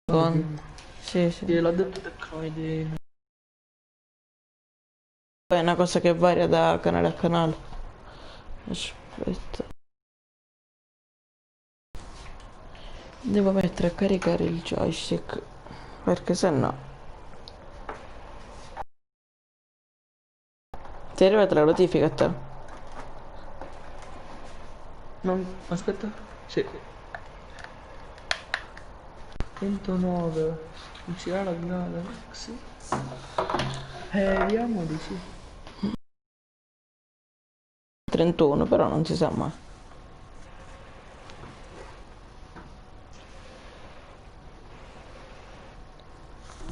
Con... Sì, sì. Sì, l'ho detto tecnoidi. Poi è una cosa che varia da canale a canale. Aspetta. Devo mettere a caricare il joystick. Perché se no... Ti è arrivata la notifica a te? Non, aspetta. Sì. 109. Uscirà la finale. Sì. Vediamo di sì. 31, però non si sa mai.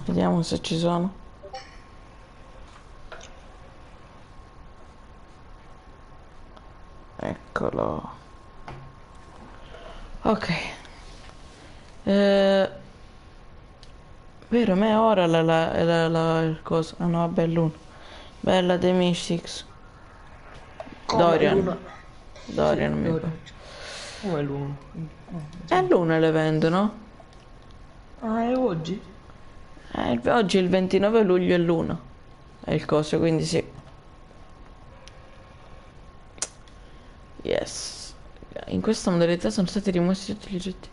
Vediamo se ci sono. Eccolo. Ok. Vero, ma è ora il coso. Ah no, vabbè, è l'uno. Bella The Mystics. Come Dorian. l'una? Dorian Sì, mi pare. Dorian. Come l'uno? No, È sì. l'uno l'evento, no? Ah, è oggi? Oggi è il 29 luglio è l'1. È il coso, quindi sì. Yes. In questa modalità sono stati rimossi tutti gli oggetti.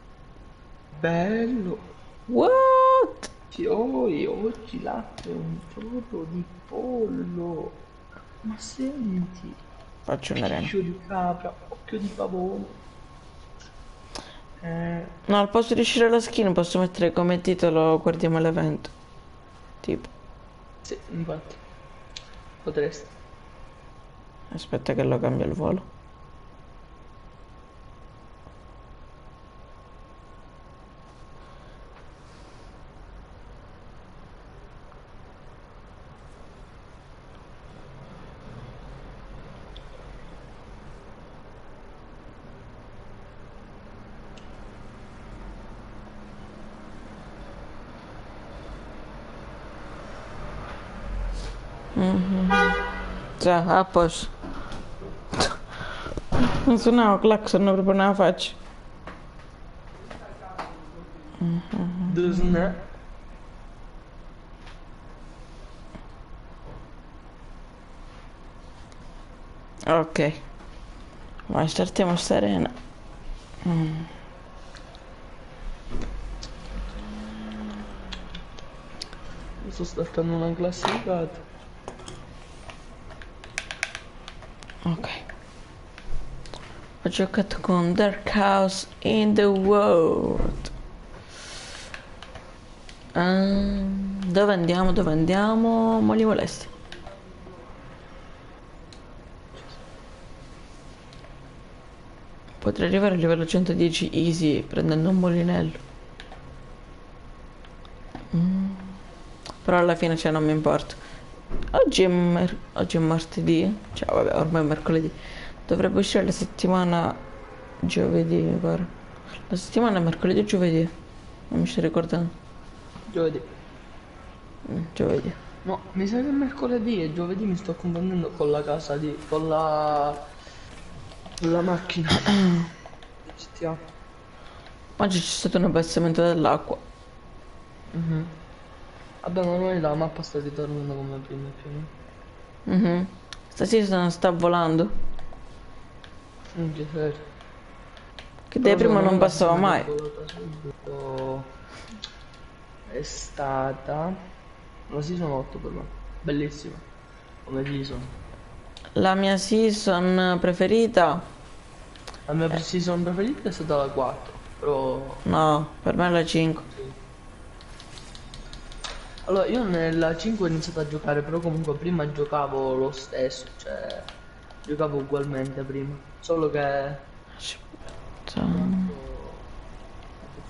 Bello. What? Oggi latte è un giorno di pollo. Ma senti, Faccio un'arena. picchio di capra, occhio di pavone. No, al posto di uscire la skin posso mettere come titolo Guardiamo l'evento. Tipo. Sì, infatti, potresti. Aspetta che lo cambio il volo. Già, a posto. Non suonava clacson proprio nella faccia. Dusne. Ok. Vai, startiamo sta arena. Sto startando una classificata. Ok. Ho giocato con Dark House in the World. Dove andiamo? Dove andiamo? Moli molesti. Potrei arrivare al livello 110 easy prendendo un molinello. Però alla fine cioè non mi importa. Oggi è martedì. Cioè vabbè, ormai è mercoledì. Dovrebbe uscire la settimana giovedì, mi pare. La settimana è mercoledì o giovedì? Non mi sto ricordando. Giovedì. Giovedì. No, mi sa che è mercoledì e giovedì mi sto confondendo con la casa di... con la macchina. Di GTA. Oggi c'è stato un abbassamento dell'acqua. Mhm. Vabbè, ma noi la mappa sta ritornando come prima più o meno. Stasera sta volando. Minchia, serio. Che dai Però prima secondo me non la passava season che è mai. volata subito è stata la season 8 per me. Bellissima. Come season. La mia season preferita? La mia season preferita è stata la 4. Però... No, per me è la 5. sì. Allora, io nella 5 ho iniziato a giocare, però comunque prima giocavo lo stesso, cioè giocavo ugualmente prima, solo che Aspetta. quanto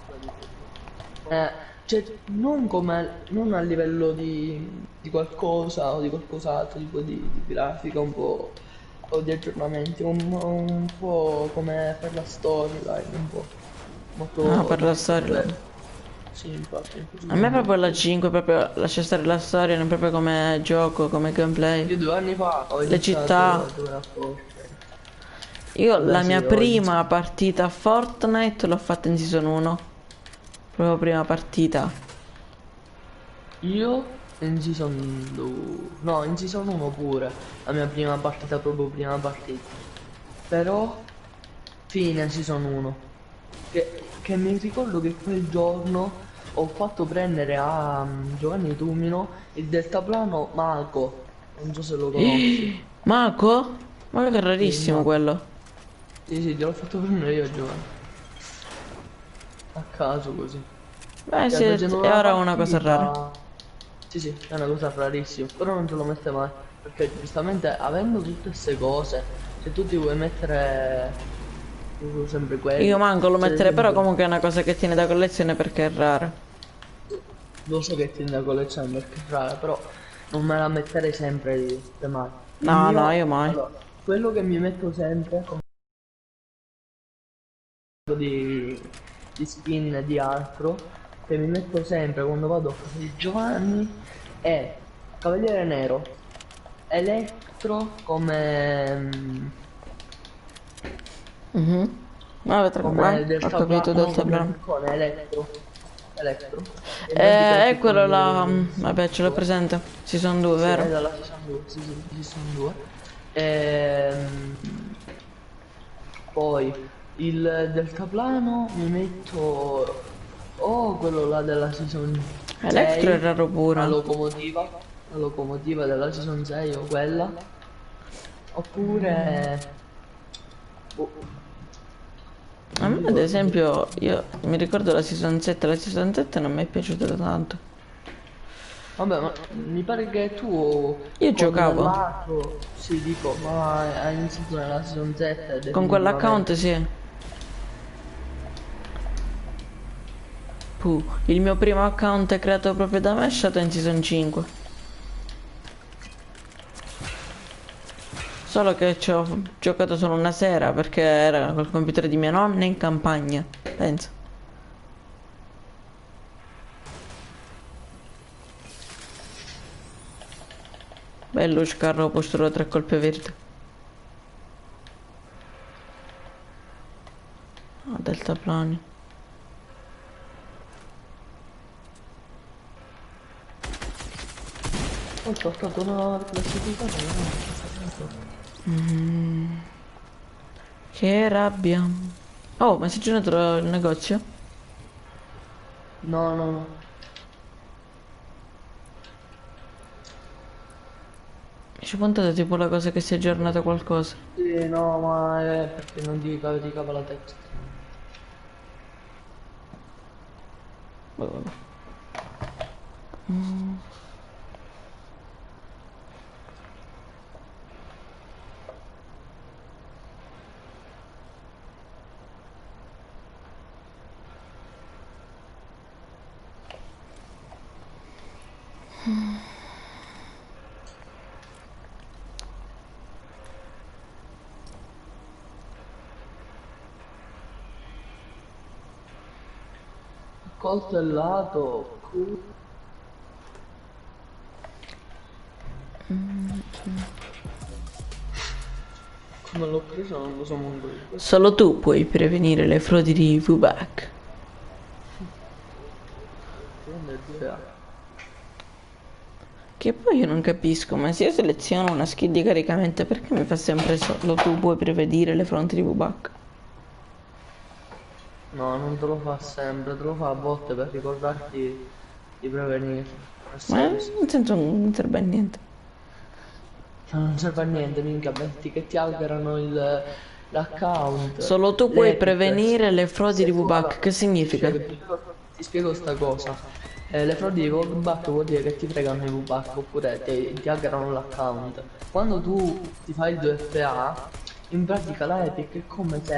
sta di più. Cioè non come, non a livello di qualcosa o di qualcos'altro, tipo di grafica un po' o di aggiornamenti, un po' come per la storyline, un po' Ah, molto per la difficile. storia. Sì, infatti, mi è A piaciuto me proprio la molto. 5, proprio lascia stare la storia, non proprio come gioco, come gameplay. Io 2 anni fa ho Le iniziato città. a giocare a Fortnite. Io Vabbè la sì, mia ho prima iniziato. partita a Fortnite l'ho fatta in season 1. Proprio prima partita. Io in season 2, no, in season 1 pure, la mia prima partita, proprio prima partita. Però fine season 1. Che mi ricordo che quel giorno ho fatto prendere a Giovanni Tumino il deltaplano Mago. Non so se lo conosci. Marco? Ma che è Sì, il rarissimo Mago. quello. Sì, sì, gliel'ho fatto prendere io a Giovanni. A caso così. Beh Cioè, sì, facendo è una ora una cosa rara. partita. Sì, sì, è una cosa rarissima. Però non te lo mette mai. Perché giustamente avendo tutte queste cose, se tu ti vuoi mettere sempre Io quello. manco lo Cioè, ad metterei, però esempio. comunque è una cosa che tiene da collezione perché è rara. Lo so che tiende a collezione perché è rara, però non me la metterei sempre lì, cioè mai. Il No, no, io mio, mai. allora, quello che mi metto sempre come di, di skin e di altro, che mi metto sempre quando vado a casa di Giovanni, è Cavaliere Nero, Elettro Mhm. Vabbè, tra come qua, ho capito del no, come tablone. piccone, Elettro, e non ti È piace quello là, quando vabbè, ce l'ho presente. Ci sono due, sì, vero? è dalla season 2, sì, sì, season 2. Ehm, Poi il deltaplano mi metto o quello là della season Electro è 6, raro la pure. locomotiva, la locomotiva della season 6 o quella, oppure boh, A non me mi ad ricordo se. esempio, io mi ricordo la season 7 non mi è piaciuta tanto. Vabbè, ma mi pare che tu Io con giocavo, l'altro, sì, dico, ma hai iniziato nella season 7 con quell'account definitivamente. sì. Il mio primo account è creato proprio da me è stato in season 5. Solo che ci ho giocato solo una sera perché era col computer di mia nonna in campagna. Pensa. Bello scarro posturo 3 colpe verde. Ah, deltaplani. Ho portato una classificata, no? Che rabbia. Oh, ma si è girato il negozio? No, no, no. Mi ci puntate tipo la cosa che si è aggiornata qualcosa. Sì, no, ma è perché non ti cava la testa. Boh, vabbè. Coltellato. Come l'ho preso non lo so manco io. Solo tu puoi prevenire le frodi di VBAC. Prende il 2A. Che poi io non capisco, ma se io seleziono una skill di caricamento, perché mi fa sempre solo tu puoi prevedere le fronti di VBAC? No, non te lo fa sempre, te lo fa a volte per ricordarti di prevenire. Nel Ma senso. nel senso non serve a niente. Cioè, non serve a niente, minchia, metti che ti alterano l'account, Solo tu puoi l'epic. prevenire le frodi di Se tu, VBAC. Che allora, significa? ti spiego sta cosa. Le frodi di VBAC vuol dire che ti fregano i VBAC oppure ti hackerano l'account. Quando tu ti fai il 2FA, in pratica la Epic è come se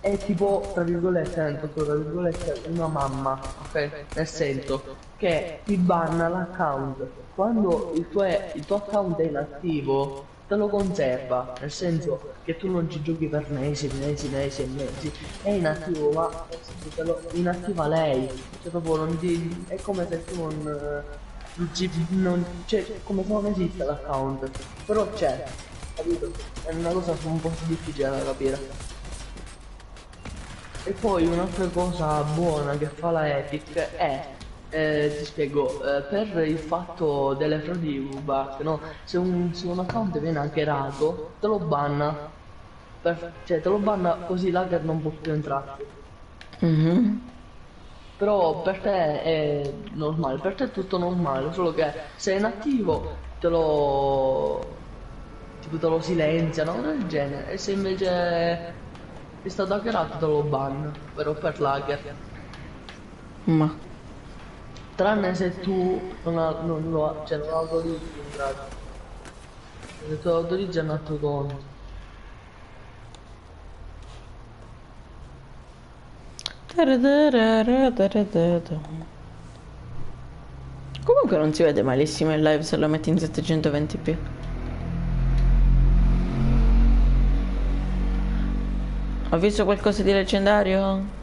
è tipo, tra virgolette, tra virgolette, una mamma, ok? Nel senso che ti banna l'account. Quando il tuo account è inattivo, te lo conserva, nel senso che tu non ci giochi per mesi, mesi, mesi e mesi. È inattivo, ma nel senso te lo inattiva lei. Cioè proprio non ti. È come se tu cioè, come se non esiste l'account. Però c'è, capito? È una cosa un po' difficile da capire. E poi un'altra cosa buona che fa la Epic è, ti spiego, per il fatto delle frodi bug, no? Se un account viene hackerato, te lo banna. Cioè, te lo banna così l'hacker non può più entrarci. Mhm. Però per te è normale, per te è tutto normale, solo che se è inattivo tipo te lo silenziano, cosa del genere. E se invece è stato hackerato te lo ban, però per l'hacker. Ma Tranne se tu cioè non autorizzi in pratica. Se tu autorizzi è un altro conto. comunque non si vede malissimo in live se lo metti in 720p. Ho visto qualcosa di leggendario?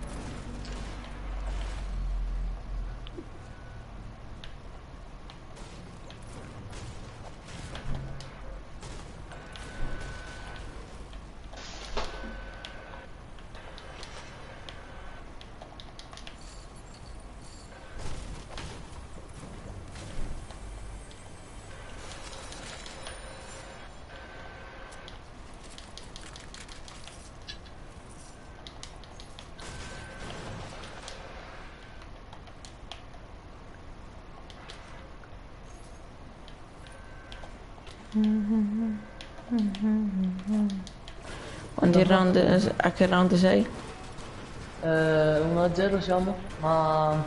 Quanti round, a che round sei? 1-0 siamo, ma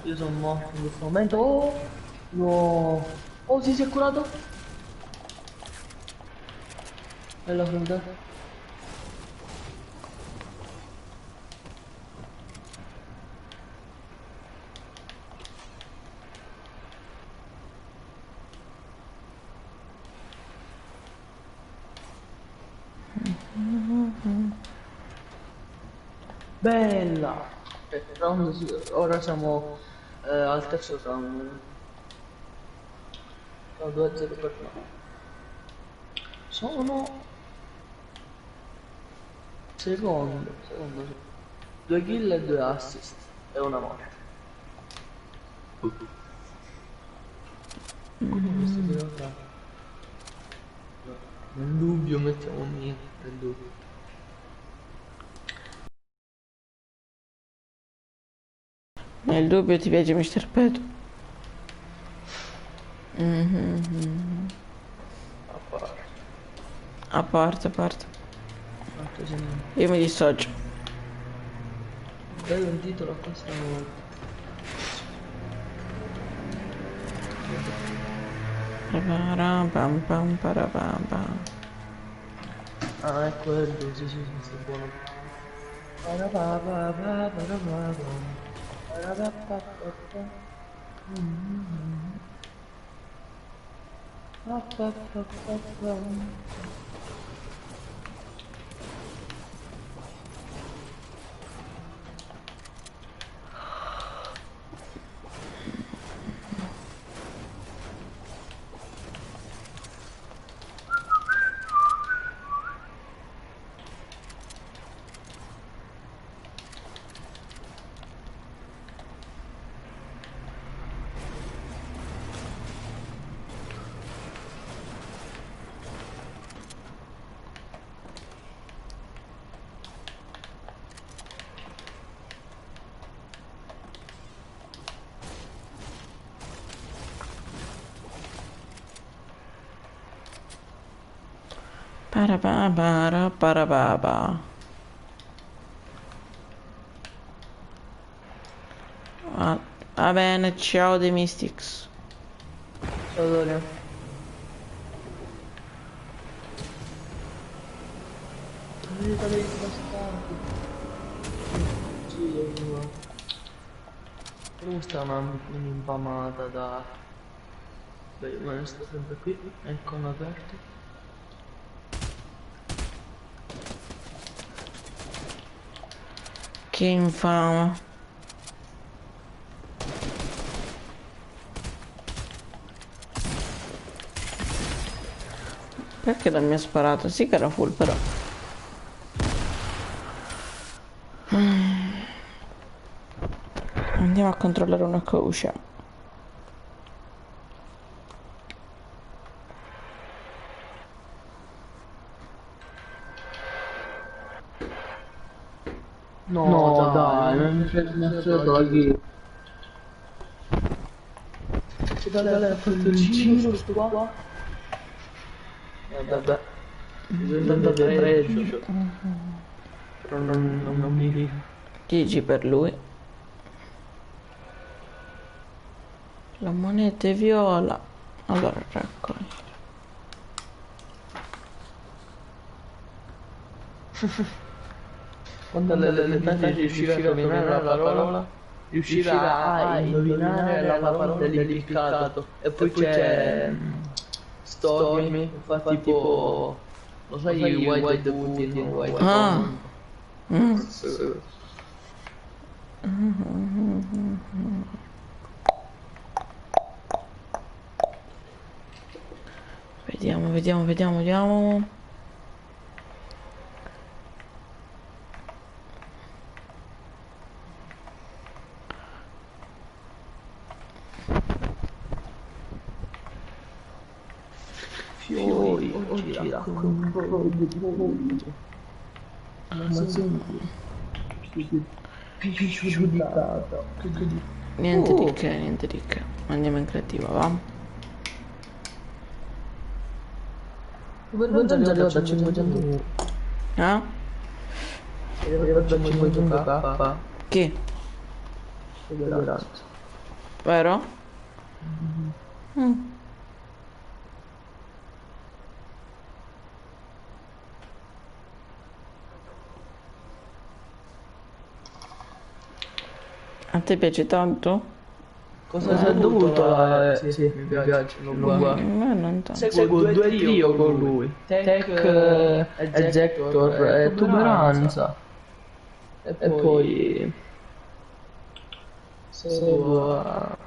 io sono morto in questo momento. Oh, no. Oh, si è curato? Bella fronte. Bella! Ora siamo al terzo round. Sono 2-0 per noi. Sono secondo. 2 kill e 2 assist. E una morte. Come questo si fa? No. Nel dubbio mettiamo mio. Nel dubbio. Nel dubbio ti piace Mr. Peto? Mhm. A parte. A parte, a parte. Altro se no. Io mi dissocio. Dai un titolo a questa volta. Pam pam parapam pam. Ah, è quello, sì, sta buono. Parapapapapapapam. Parapapapapam. Papapapapam. Parapapara parapapa. Va bene, ciao The Mystics. Ciao Dorian. Dai, bastardi. Dio. Però sta un'impamata da... Beh, ma ne sto sempre qui. Ecco, hanno aperto. Che infame. Perché non mi ha sparato? Sì che era full però. Andiamo a controllare una cosa. No, dai, mi ha fregato la ghiera. Che tale ha fatto il giro sto qua? Vabbè, bisogna andare pareggio. Però non mi... GG per lui. La moneta è viola. Allora raccogli. Quando alle elementari riusciva a rovinare la parola, riusciva a indovinare la parola dell'impiccato. E poi c'è Stormy, fa tipo, lo sai, White the Putin, White Ah. Common. Vediamo, vediamo, vediamo, vediamo. Fiori, oggi l'acqua un po' di vomito. Ma senti, più giudicata. Niente di che, niente di che. Andiamo in creativa, va? Guarda, arrivato a 500 euro. Ah? È arrivato a 500k. Chi? Ragazzo. Vero? A te piace tanto? Cosa si è dovuto là? Sì, mi piace, non guardo. A me non tanto. Seguo due trio con lui. Tech, Ejector e Tuberanza. E poi seguo a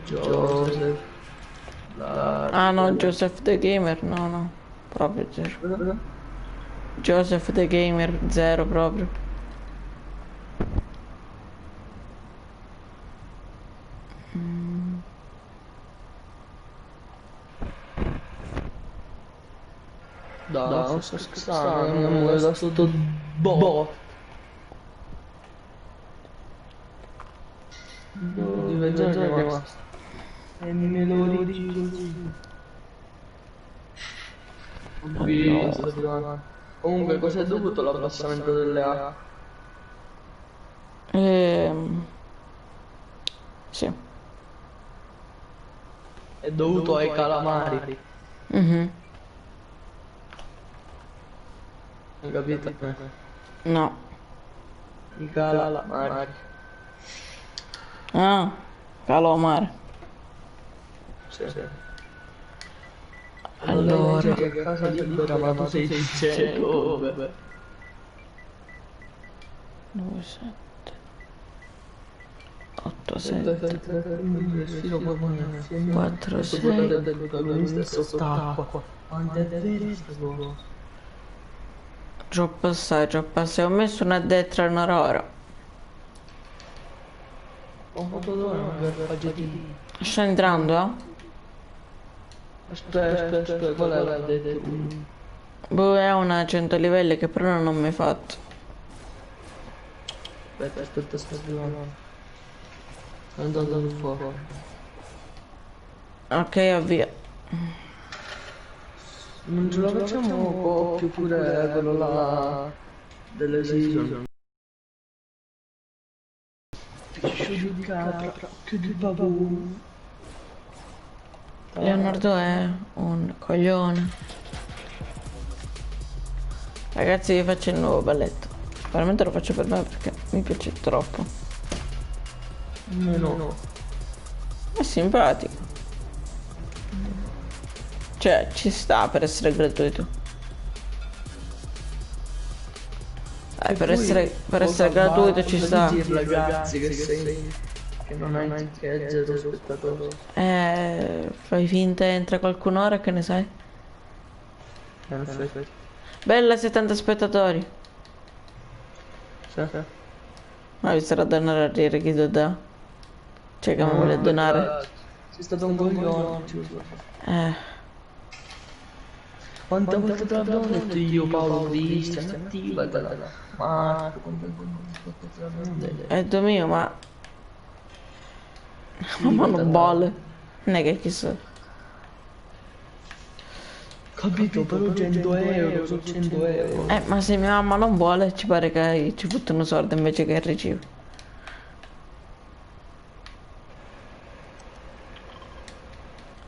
Joseph. Ah no, Joseph the Gamer, no, no. Proprio zero. Joseph the Gamer, zero proprio. Dai, non sto scherzando, non mi vuole da sto bot. Di mezz'ora è rimasto. E me lo dici così. Comunque, cosa è dovuto l'abbassamento delle acque? Sì. È dovuto ai calamari. Mhm. Hai capito? No. I calamari. Ah, calomare. Sì. Allora. Che a casa libera, ma tu sei cieco. Vabbè. 9, 7, 8, 7, 4, 6. del protagonista è sott'acqua. Quanto è vero sta cosa? Troppo assai, troppo assai. Ho messo una detra e una rora. Ho fatto d'ora per paggettini. Sto entrando, eh? Aspetta, qual è la detto? Boh, è una 100 livelli che però non ho mai fatto. Aspetta, sto arrivando. È andato sul fuoco. Ok, avvia. Non ce la facciamo un po' più pure quello là delle season. Figlio di capra, che di babù. Leonardo è un coglione. Ragazzi, vi faccio il nuovo balletto. Veramente lo faccio per me perché mi piace troppo. No. È simpatico. Cioè, ci sta per essere gratuito. Per essere gratuito ci sta. Ragazzi che non hai che è zero spettatori. Fai finta entra qualcuno ora che ne sai? Perfetto. Bella 70 spettatori. Sì. Ma vi sarà donare a dire chi lo dà? Cioè che mi vuole donare? Sei stato un coglione. Eh, Quante volte te l'abbiamo detto io, Paolo Cristian, attivatela. Marco, quante te l'abbiamo detto? è do mio, ma mamma non Attivatela. vuole. Non è che chissà. Capito, però 100 euro, sono 100 euro. Ma se mia mamma non vuole, ci pare che ci buttano soldi invece che ricevi.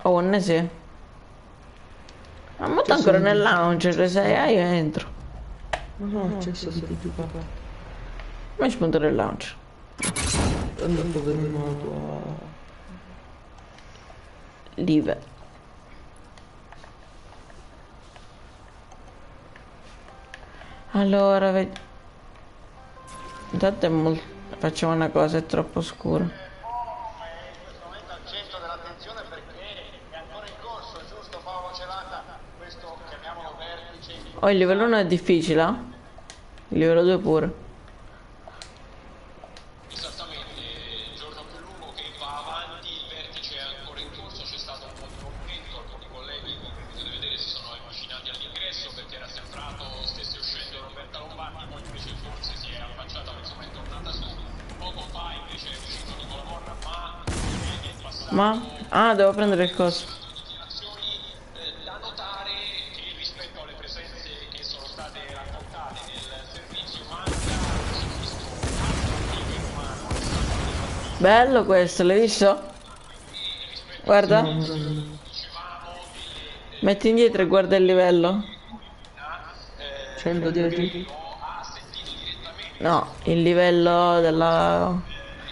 Oh, ne sì. Ma molto ancora nel lounge, le 6 io entro. Ma sono accesso di più qua. Ma ci punto nel lounge. Tanto per una tua... Live. Allora, intanto è molto... Facciamo una cosa, è troppo scuro. In questo momento al centro dell'attenzione perché è ancora in corso, giusto Paolo Celata, questo chiamiamolo vertice. Oh, il livello 1 è difficile, eh? Il livello 2 pure. Esattamente, il giorno più lungo che va avanti, il vertice è ancora in corso, c'è stato un po' di movimento, alcuni colleghi, come potete vedere, si sono avvicinati all'ingresso perché era sembrato stesse uscendo Roberta Lombardi, poi invece forse si è affacciata, ma insomma è tornata su. Poco fa invece è uscito Nicola Morra, ma è passato Ma? Ah, devo prendere il coso. dichiarazioni da notare che rispetto alle presenze che sono state raccontate nel servizio manca Bello questo, l'hai visto? Guarda. Metti indietro e guarda il livello. 110? No, il livello della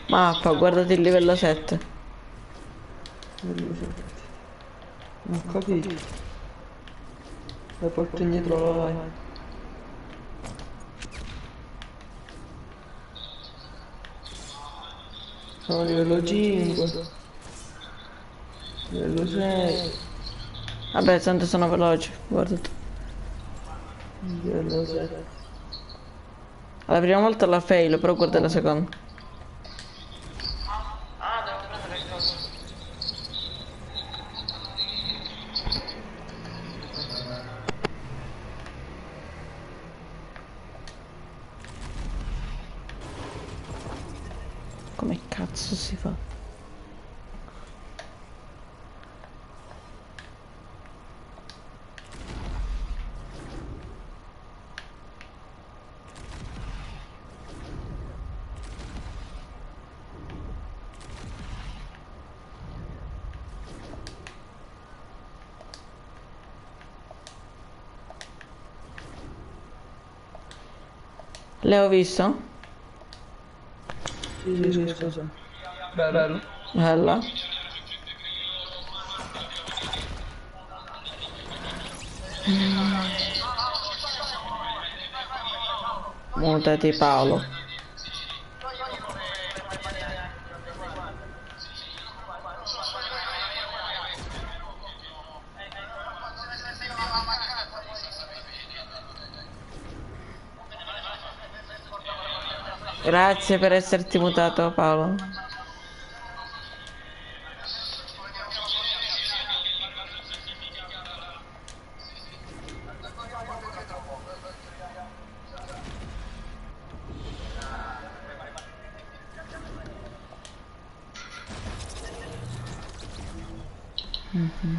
mappa, guardate il livello 7. Non ho capito. La porto indietro la vai. Sono a livello 5. Livello 6. Vabbè, tanto sono veloci, guarda tu. Livello 7. La prima volta la fail, però guarda la seconda. Come cazzo si fa? L'ho visto? Sì, scusa. Bello. Bella. Mutati Paolo. Grazie per esserti mutato Paolo.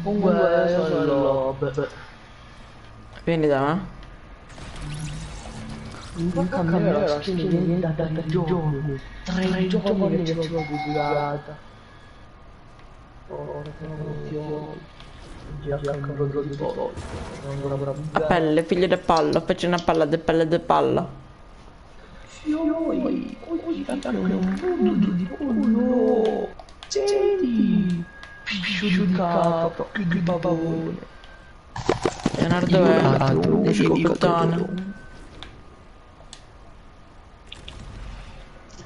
Comunque io sono il lob. Vieni da me. Non cambiare la skin da 3 giorni. 3 giorni che ce l'ho pubblicata. Oh, già cambio di pollo. A pelle, figlio di palla, faccio una palla di pelle di palla. Fioi, oggi fanno un fondo di pollo. Tieni. Piscio di capra, più di pavone. Leonardo è il puttana.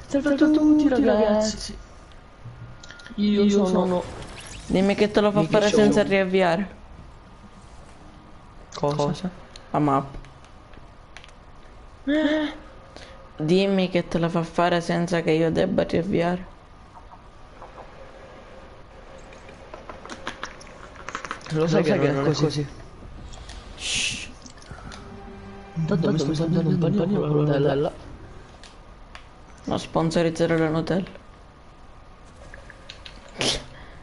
Salve a tutti ragazzi. Io sono... Dimmi che te lo fa fare senza riavviare. Cosa? La mappa. Dimmi che te la fa fare senza che io debba riavviare. Lo sai che non è così. Shh. Tanto mi sto mangiando un panino con la Nutella. Non sponsorizzare la Nutella.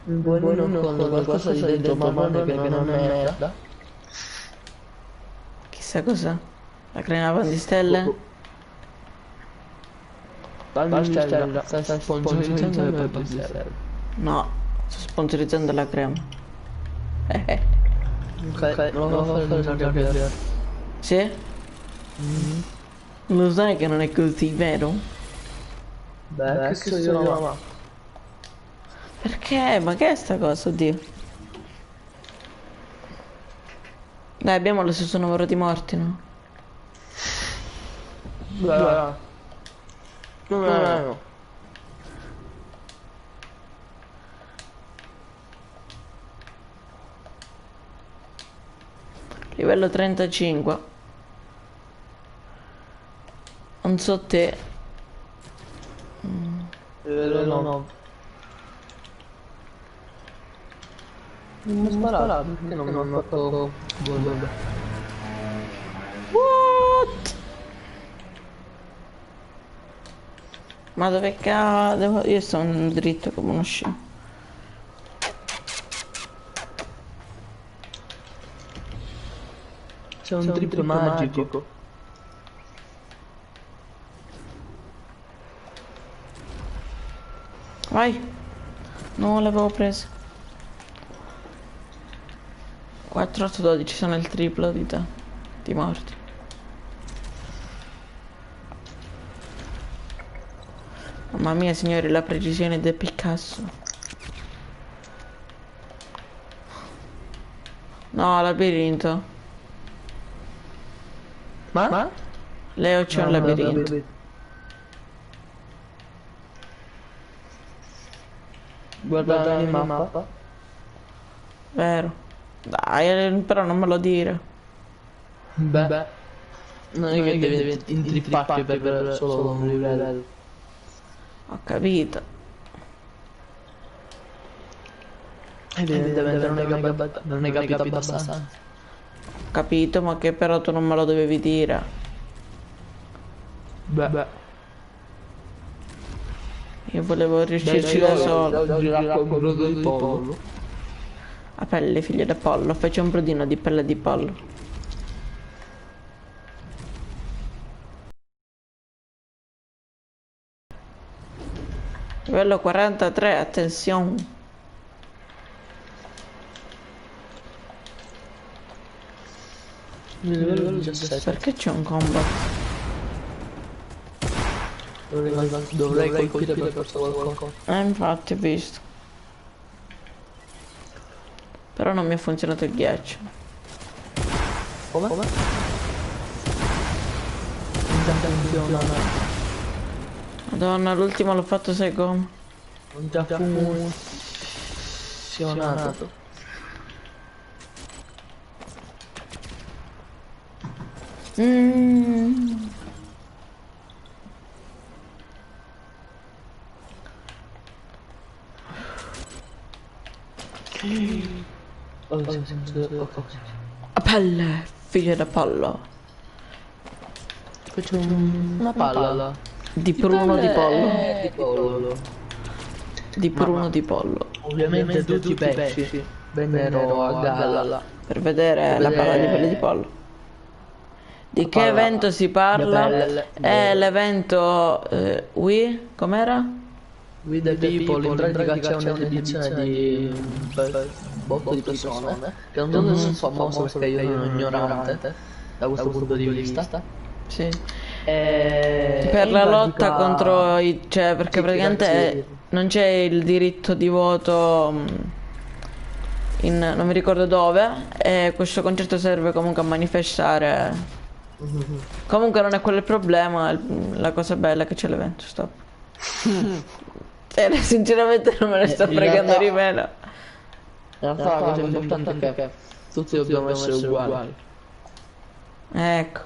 Un panino con qualcosa di dentro marrone che non è merda. Chissà cos'è. La crema pan di stelle? Palmistella, sta sponsorizzando le palmistelle. No, sto sponsorizzando la crema. Ok, non lo fa fare senza capire. Sì? Lo sai che non è così, vero? Beh, che so io mamma. Perché? Ma che è sta cosa, oddio? Dai, abbiamo lo stesso numero di morti, no? Beh, no. Livello 35. Non so te. Livello 9. Non mi sparato, perché non mi hanno fatto gol? What? Ma dove cade? Io sono dritto come uno scemo. C'è un trip magico. Vai. Non l'avevo preso. 4, 8, 12 sono il triplo di te. Di morti. Mamma mia, signori, la precisione del Picasso. No, labirinto. Ma? Leo c'è un labirinto. Guarda la minimappa. Vero. Dai, però non me lo dire. Beh, non è che devi intripparti per solo un livello. Ho capito. Evidentemente non hai capito abbastanza. Ho capito, ma che però tu non me lo dovevi dire. Beh. Io volevo riuscirci da solo. Oggi racco un brodo di pollo. A pelle, figlio da pollo. Fece un brodino di pelle di pollo. Livello 43, attenzione. Livello 17. Perché c'è un combat? Dovrei colpire per forza qualcosa. Infatti, ho visto. Però non mi ha funzionato il ghiaccio. Come? Non funziona. Madonna, l'ultimo l'ho fatto sai come? Non ti ha funzionato. A pelle, figlio da pollo. Qui c'è una palla. Di pruno di pollo. Di pollo. Di pruno di pollo. Ovviamente tutti i pesci vennero a galla Per vedere la palla di pelle di pollo. Di che evento si parla? È l'evento Wii, com'era? We the People, in pratica c'è un'edizione di un botto di persone che non sono famoso perché io sono ignorante da questo punto di vista. Sì. Per la lotta contro i... cioè perché praticamente non c'è il diritto di voto non mi ricordo dove, e questo concerto serve comunque a manifestare. Comunque non è quello il problema, la cosa bella è che c'è l'evento, stop. Sinceramente non me ne sto fregando di meno. In realtà la cosa importante è che tutti dobbiamo essere uguali. Ecco,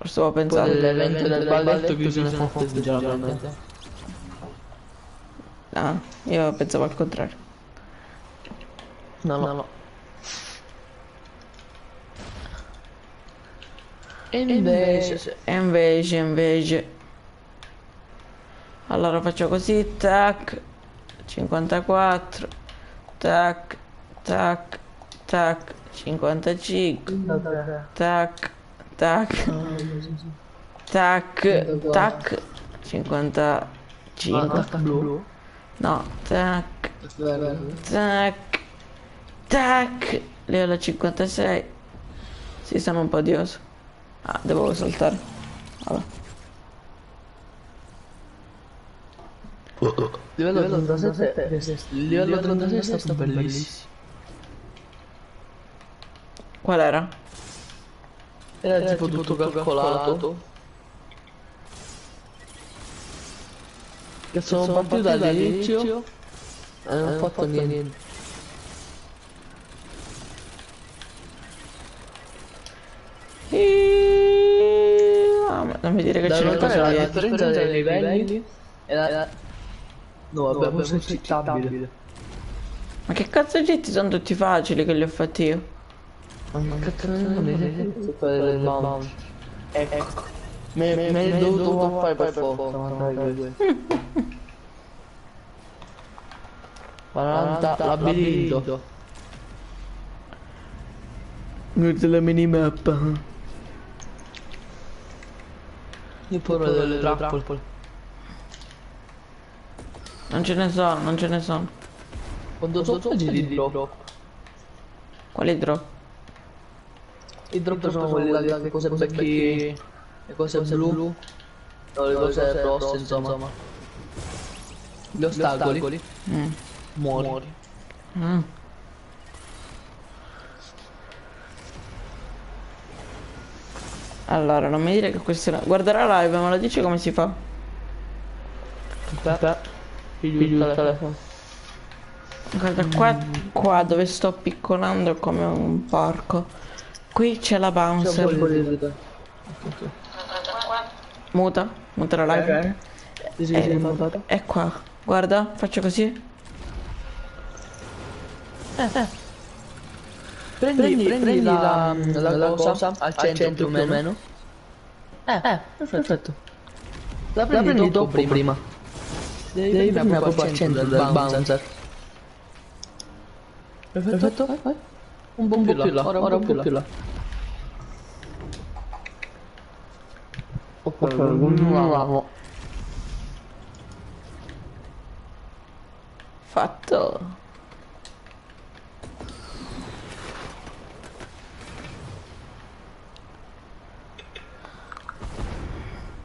stavo Poi pensando. dell'evento del balletto chiuso nel Fortnite, sinceramente. Ah, io pensavo al contrario. No. E invece... E invece. Allora faccio così, tac, 54, tac, tac, tac, 55, tac, tac, tac, tac, 55, Attacca blu. no, tac, tac, tac, lì alla 56, sì, sono un po' odioso. Ah, devo saltare, vabbè. Livello 37, il livello 36 è stato bellissimo. Qual era? Era tipo tutto calcolato. Che sono partito dall'inizio e non ho fatto niente. Non mi dire che Da c'è notare la qualcosa. differenza dei livelli era... No, vabbè, questo è accettabile. Ma che cazzo getti sono tutti facili che li ho fatti io? Ma che cazzo non è fare del bounce? Ecco. Me l'hai dovuto fare per forza, ma dai questo. 40 labirinto. Guarda la minimappa. Io pure delle trappole. Non ce ne sono. Quando sopra giri di drop. Quali drop? I drop sono quelli là che cose becchi, le cose blu, no, le cose rosse, insomma. Gli ostacoli. Muori. Mm. Allora, non mi dire che questo è... Guarda la live, me lo dici come si fa? Aspetta. Piglio il telefono. Guarda qua dove sto piccolando come un porco. Qui c'è la bouncer. Muta la live. È qua. Guarda, faccio così. Prendi la cosa al centro più o meno. Perfetto. La prendi troppo prima. Devi prendere proprio al centro del bouncer. Perfetto. Vai. Un po' più là. Ora un po' più là. Ok, continuiamo. Fatto.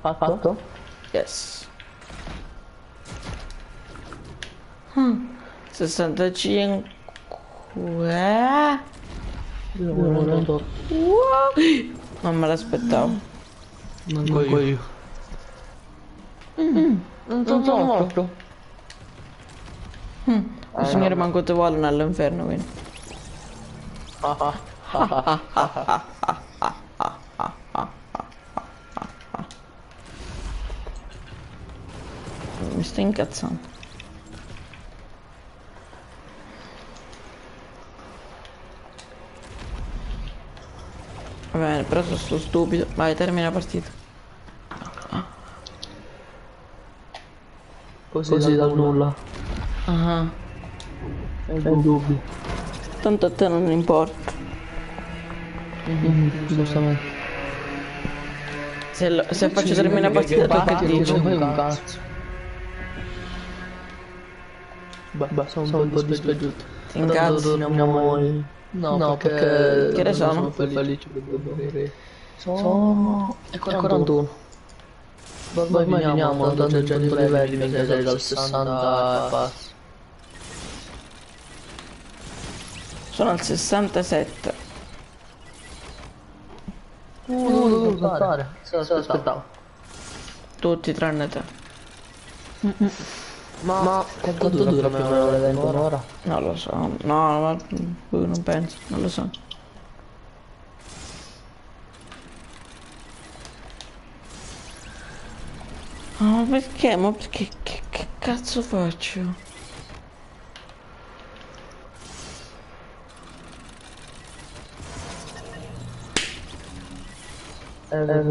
Fatto? Yes. 65. Wow. Non me l'aspettavo. Manco io. Non sono morto. Il signore manco te vuole all'inferno, quindi. Mi sto incazzando. Va bene, però sto stupido. Vai, termina la partita. Così dal nulla. Ah, È dubbio. tanto a te non importa. Giustamente. Se faccio terminare la partita, tu che dici? Non fai un cazzo. Sono un po' dispiaciuto. Ti incazzi? Torniamo. No, perché... Che ne sono? Felice per morire. Sono... È 41. Ormai finiamo, tanto già livelli, mica sei dal 60 e passa. Sono al 67. Devo saltare. Se l'aspettavo. Tutti tranne te. Ma quanto dura più o meno l'evento? Un'ora? Non lo so. No, ma non penso. Non lo so. Ma perché? Ma perché? Che cazzo faccio? Vabbè.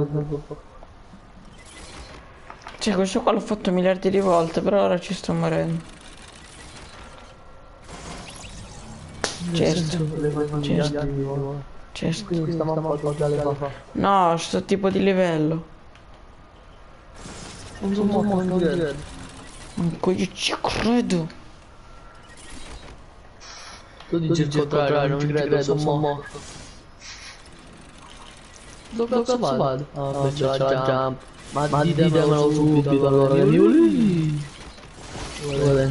Cioè, questo qua l'ho fatto miliardi di volte, però ora ci sto morendo. Nel Certo, senso, le fanno certo, miliardi di volte. certo. Quindi sta mappa già le fa. No, sto tipo di livello. Non sono morto, non ti credo. Manco io ci credo. Tu dici il contrario, non ci credo, sono morto. Dove cazzo vado? Ah, vabbè, c'è la jump. Ma ditemelo subito allora, che io lì. Guarda.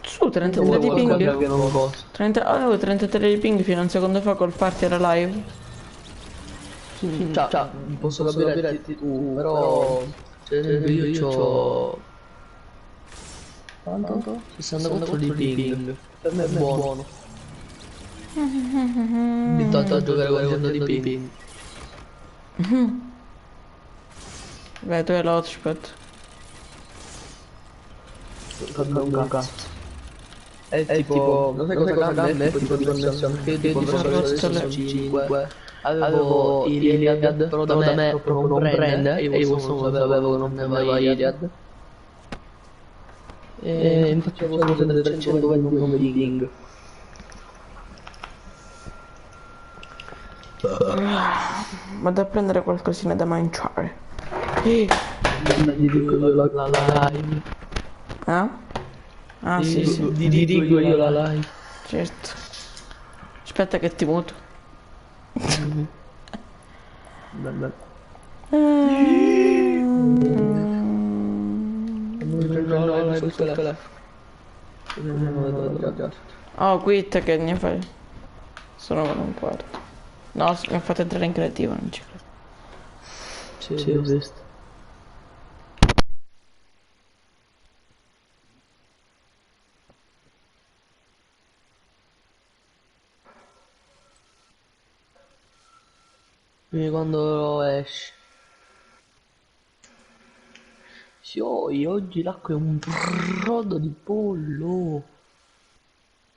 Su, 33 Vuoi di qualcosa che ping. non costa? 30, avevo 33 di ping fino a un secondo fa col party era live. Cioè, posso capire tu, però... Cioè, ad esempio io c'ho... Quanto? 64 di ping. Per me è buono. Abituato a giocare con 100 di ping. Beh, tu hai l'hotspot. Cambia un cazzo. È tipo, lo sai cosa cambia? È tipo di connessione, perché io tipo verso le Rotto 5 avevo Iliad, però da me proprio non prende, e io questo non sapevo che non prendeva Iliad. E infatti avevo sempre 329 di ping. Vado a prendere qualcosina da mangiare. Dirigo io la live. Eh? Ah, sì, sì. Dirigo io la live. Certo. Aspetta che ti muto. Bello. Mm. Non riprendo la live sul telefono. Così non vedo la chat. Oh, quit che ne fai? Sono con un quarto. No, mi ha fatto entrare in creativo, non ci credo. Sì, ho visto. Quindi quando esci. Sì, oggi l'acqua è un brodo di pollo.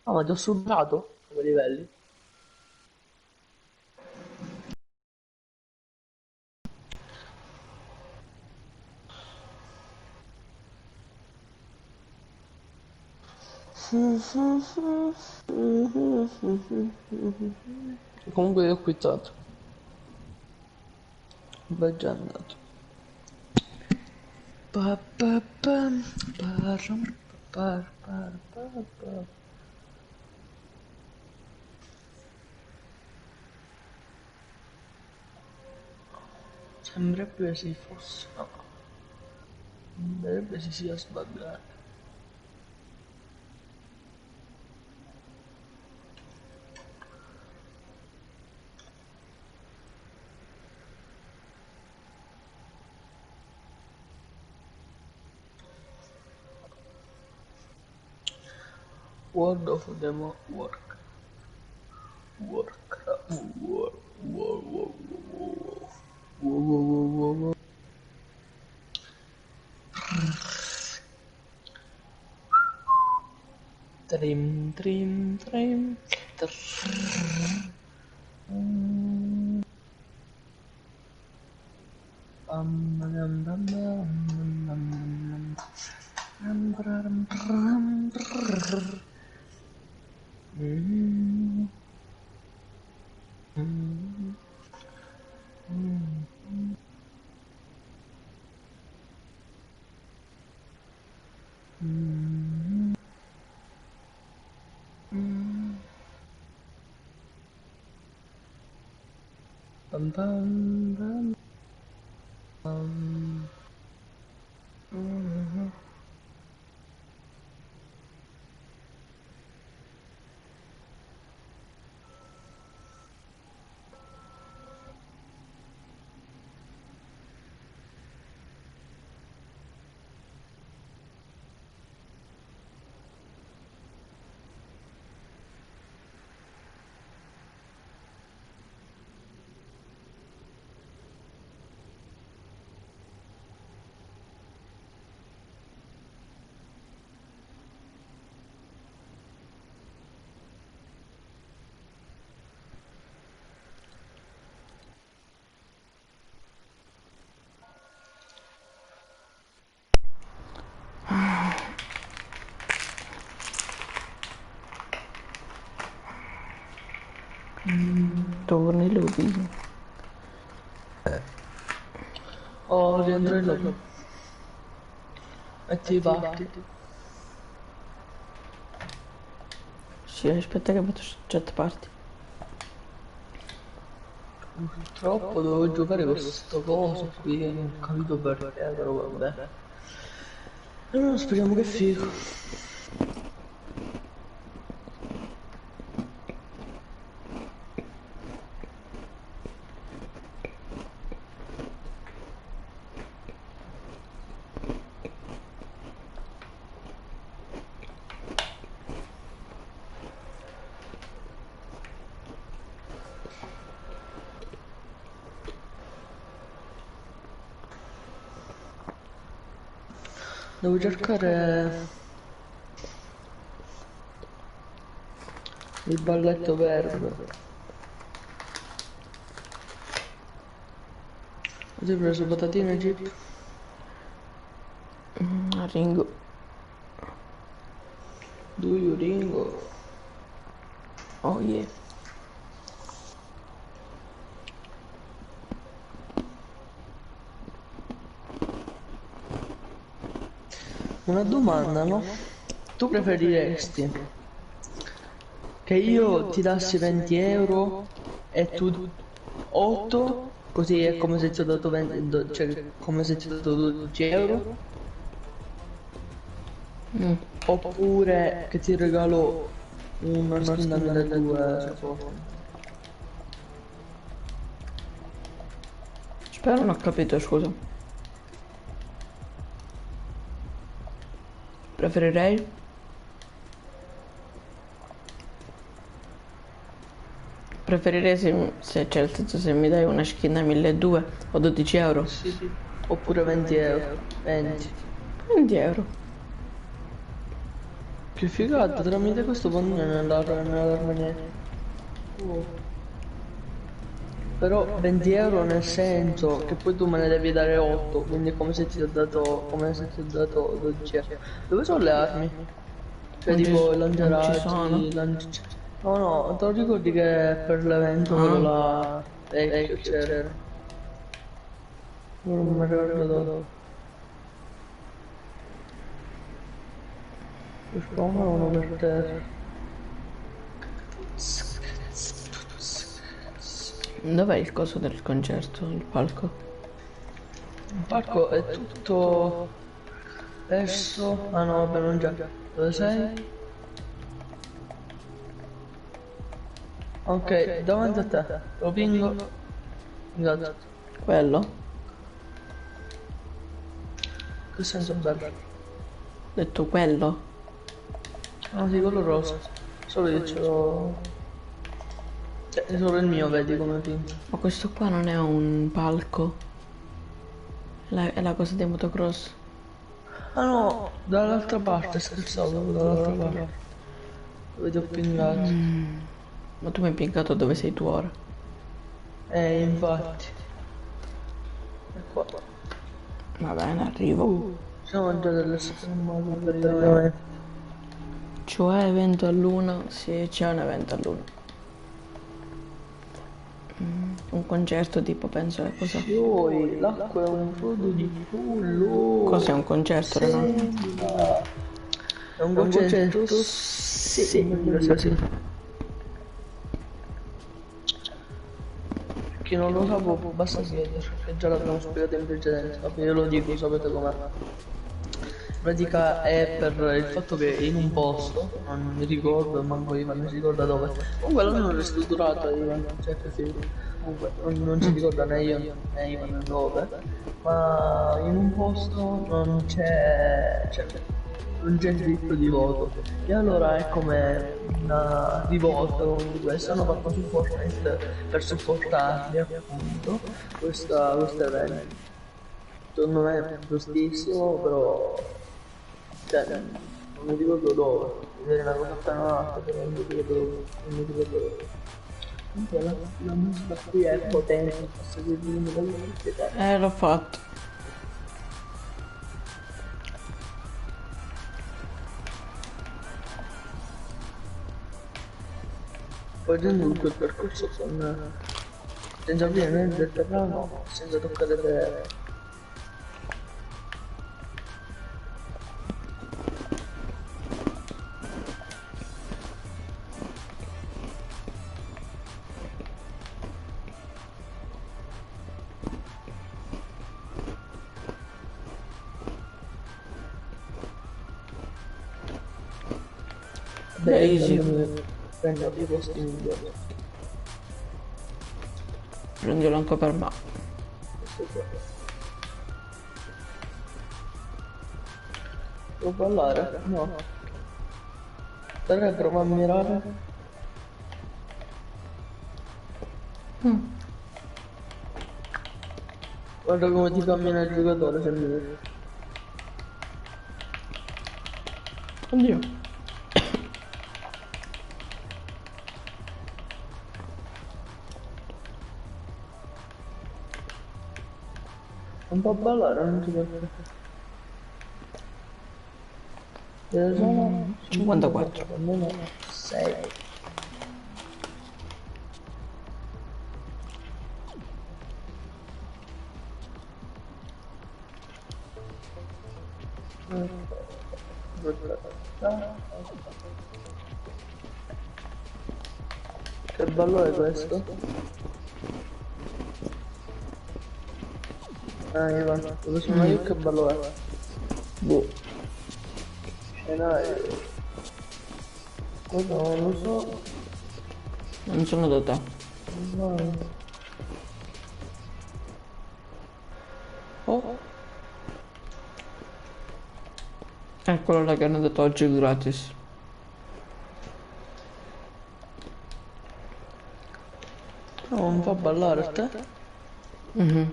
Ah, ma ti ho superato come livelli? Comunque io ho quittato. Beh, già andato. Pa, pa, pam, param, pa. Sembrerebbe si fosse... No. Sembrerebbe si sia sbaggato. World of Demo Work. Work. Wow. Trim. Bam, bam, bam, bam. lo piglio. Oh, rientro in lobby. E ti parti. Sì, aspetta che faccio chat party. Purtroppo dovevo giocare con sto coso qui, che non ho capito perché, però vabbè. Allora speriamo che figo. Devo cercare il balletto verde. Ti hai preso patatine chip? Ringo. Do you ringo? Oh yeah. Una domanda, no? Tu preferiresti che io ti dassi 20 euro e tu 8, così è come se ti ho dato 20, cioè come se ti ho dato 12 euro? Oppure che ti regalo una skin da 1200 su Fortnite? Spero non ho capito, scusa. Preferirei se c'è nel senso se mi dai una skin a 1200 o 12 euro. Sì. Oppure 20 euro. 20. 20 euro. Che figata, tramite questo pannone nell'armeniere. Però 20 euro nel senso che poi tu me ne devi dare 8, quindi è come se ti ho dato, come se ti ho dato 12 euro. Dove sono le armi? Cioè Non ci- tipo i non ci lanciarazzi, sono. No, no, te lo ricordi che per l'evento quello Ah. là vecchio c'era? Non mi ricordo dove. Spawnano per terra. Dov'è il coso del concerto? Il palco? Il parco è tutto verso... Ah no, vabbè, non già. Dove sei? Ok, davanti a te. Lo pingo. Grazie. Quello? Che senso bello. Ho detto quello? Ah sì, quello rosa. Solo io ce l'ho... Cioè, è solo il mio, vedi come pingo. Ma questo qua non è un palco? È la cosa dei motocross? Ah no, dall'altra parte, scherzavo, dall'altra parte. Dove ti ho pingato. Ma tu mi hai impiegato dove sei tu ora? Infatti. E qua. Va bene, arrivo. Siamo già delle schermate praticamente. Cioè evento a luna? Sì, c'è un evento a luna. Un concerto tipo, penso che cosa? Poi l'acqua è un frodo di pollo. Cos'è un concerto, Renato? Sembra... È un concerto? Sì, meglio dire sì. Chi non lo sa basta chiedere, che già l'abbiamo spiegato in precedenza. Vabbè, io lo dico, sapete com'è. In pratica è per il fatto che in un posto, non mi ricordo, manco Ivan non si ricorda dove, comunque l'hanno ristrutturato Ivan, cioè così, comunque non si ricorda né io né Ivan dove, ma in un posto non c'è non c'è diritto di voto, e allora è come una rivolta con questo, hanno fatto su Fortnite per supportarli appunto questo evento. Secondo me è giustissimo, però cioè, non mi ricordo dove, vedere una cosa appena nata, però non mi ricordo dove, non mi ricordo dove. Comunque la musica qui è potente, posso dirvi come da tutti. L'ho fatto. Poi facendo tutto il percorso con senza aprire né del terreno, senza toccare terra. Beh, Easy. prendo dei posti migliori. Prendilo anche per me. Questo qua. Devo ballare? No. Dai, prova a mirare. Guarda come ti cammina il giocatore se mi... Oddio. Non può ballare, non ti piace. Sono 54. almeno 6. Che bello è questo? Ivan, dove sono io che bello è? Boh. Scenario. Cosa non lo so. Non sono da te. No. Oh, Eccolo là che hanno dato oggi gratis. no, non fa ballare a te? Mhm.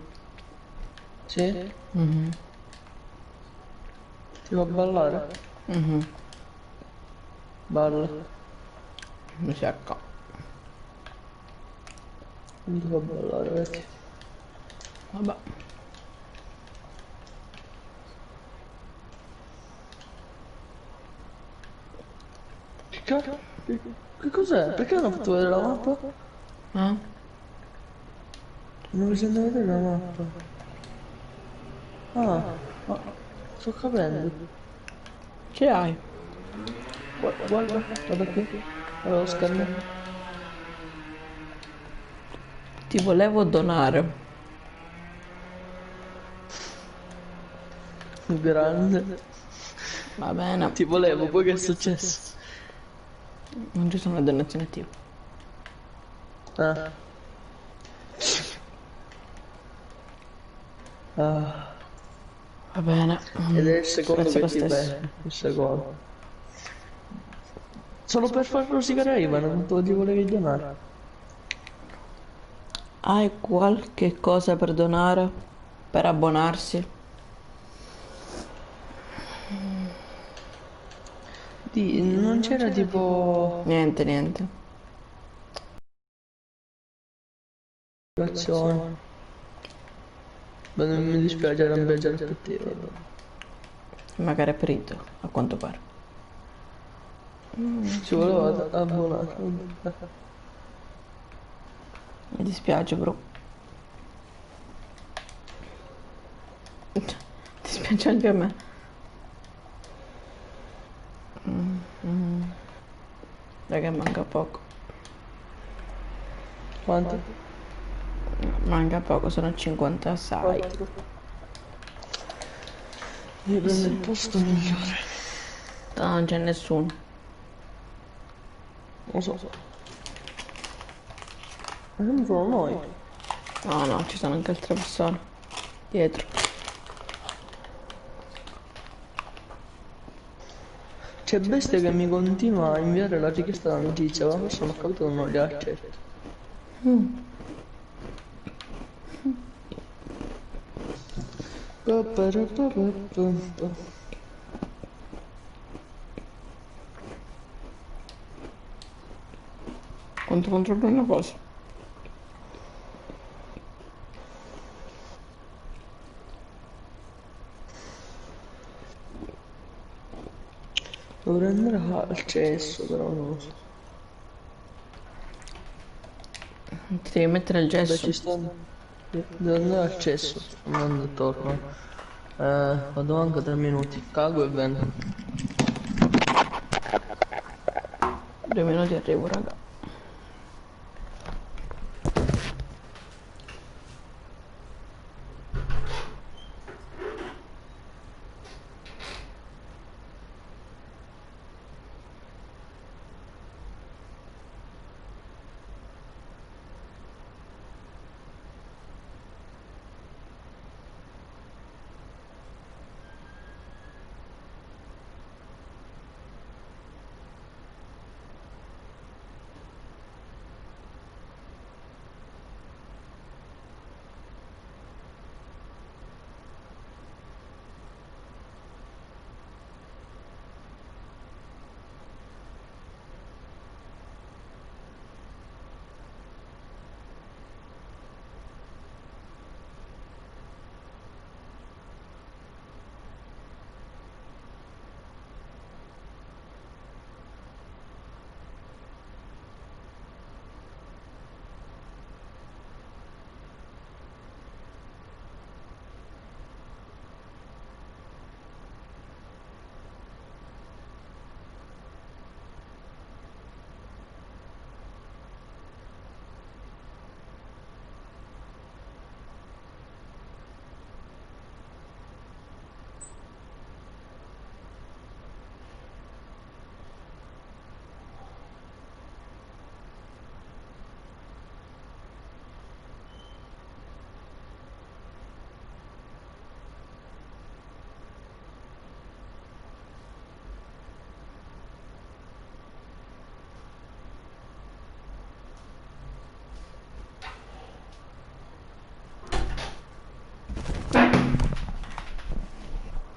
Sì? Mhm. Ti fa ballare? Mhm. Balla. Mi secca. Non ti fa ballare, vedi? Vabbè. Che cazzo? Che cos'è? Perché non ho fatto vedere la mappa? Eh? Non mi sento vedere la mappa. Ah, ah, sto capendo. Che hai? Guarda, guarda qui. Allora, lo schermo. Ti volevo donare. Grande. Va bene. Ti volevo, poi che è successo? Non ci sono le donazioni attive. Ah. Ah. Va bene. Ed è il secondo Grazie che lo ti stesso. becco. Il secondo. Solo per far rosicare Ivan, non ti volevi donare. Hai qualche cosa per donare? Per abbonarsi? Non c'era tipo... Niente, niente. Azione. Ma non mi dispiace, era un viaggio effettivo. Magari è perito, a quanto pare. Ci voleva abbonare. Mi dispiace, bro. Dispiace anche a me. Dai che manca poco. Quanti? Manca poco, sono 56. 4. Io prendo il posto migliore. No, non c'è nessuno. Lo so. Ma non sono noi. No, no, ci sono anche altre persone. Dietro. C'è Bestia che mi continua a inviare la richiesta da notizia, ma forse non ho capito che non li accetto. Quanto controllo una cosa? Dovrei andare al cesso, però non lo so. Ti devi mettere il Beh, gesso. ci sto. Devo andare al cesso, sto andando e torno. Vado anche 3 minuti, cago e vengo. 2 minuti arrivo, raga.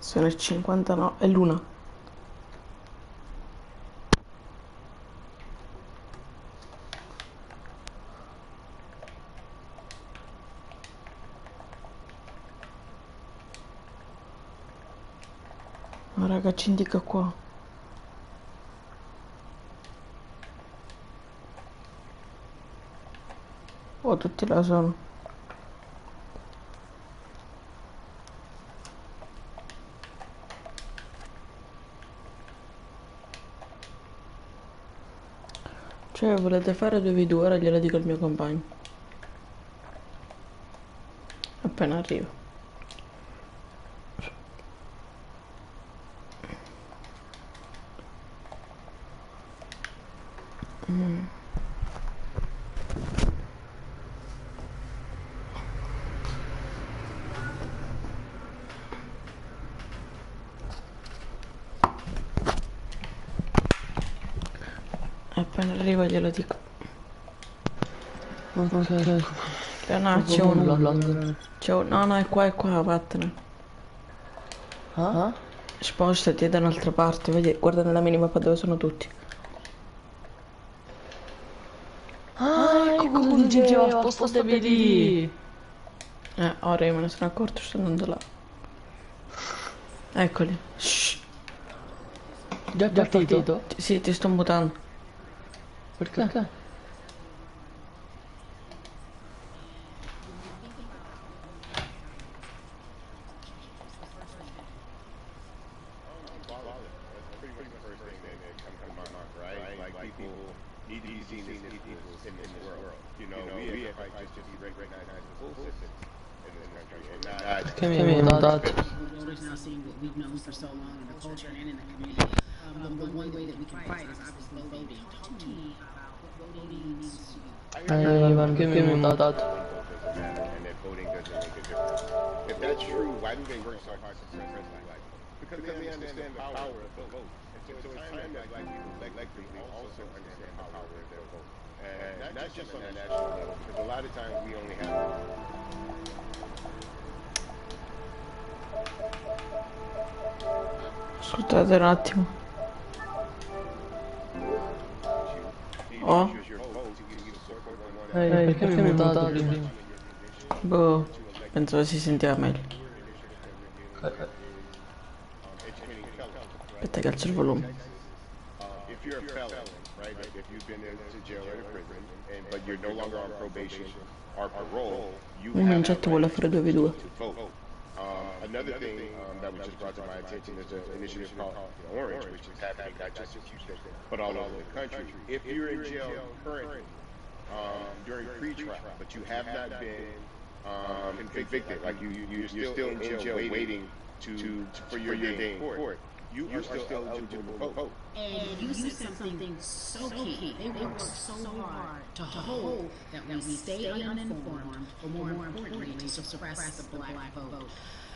Sono le 59, è l'una. Ma raga, ci indica qua. Oh, tutti là sono. Cioè, volete fare 2v2, ora glielo dico al mio compagno. Appena arrivo. Appena arrivo glielo dico. Ok. No, c'è uno. C'è uno. No, no, è qua, vattene. Ah? Spostati da un'altra parte, vedi, guarda nella minimappa dove sono tutti. Ecco cosa diceva, spostatevi lì. Ora io me ne sono accorto, sto andando là. Eccoli. Shh. Già partito? Sì, ti sto mutando. Perché? Perché mi hai mutato? Voters now seeing what we've known for so long in the culture and in the community. The one way that we can fight is obviously voting. Talk to me about what voting means to you. Ivan, perché mi hai mutato? And that voting doesn't make a difference. If that's true, why do they work so hard to suppress black people? Because they understand the power of the vote. And so it's time that black people collectively also understand the power of their vote. And not just on a national level, because a lot of times we only have... Ascoltate un attimo. Oh, Perché mi hai mutato prima? boh, pensavo si sentiva meglio. Aspetta che alzo il volume. If you're a felon, right, If you've been to jail or to prison, but you're no longer on probation or parole, you Uno in have the chat vuole right fare 2v2. to vote. Another thing that was just brought to my attention is an initiative called Orange, which is happening not just in Houston, but all over the country. If you're in jail currently during pre-trial, but you have not been convicted, like you're still in jail waiting for your day in court, you are still eligible to vote. And you said something so key. They work so hard to hope that we stay uninformed, but more importantly, to suppress the black vote.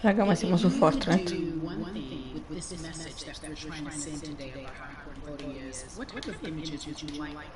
Raga, ma siamo su Do Fortnite. one thing with this message that we're trying to send today about how important voting is. What type of images would you like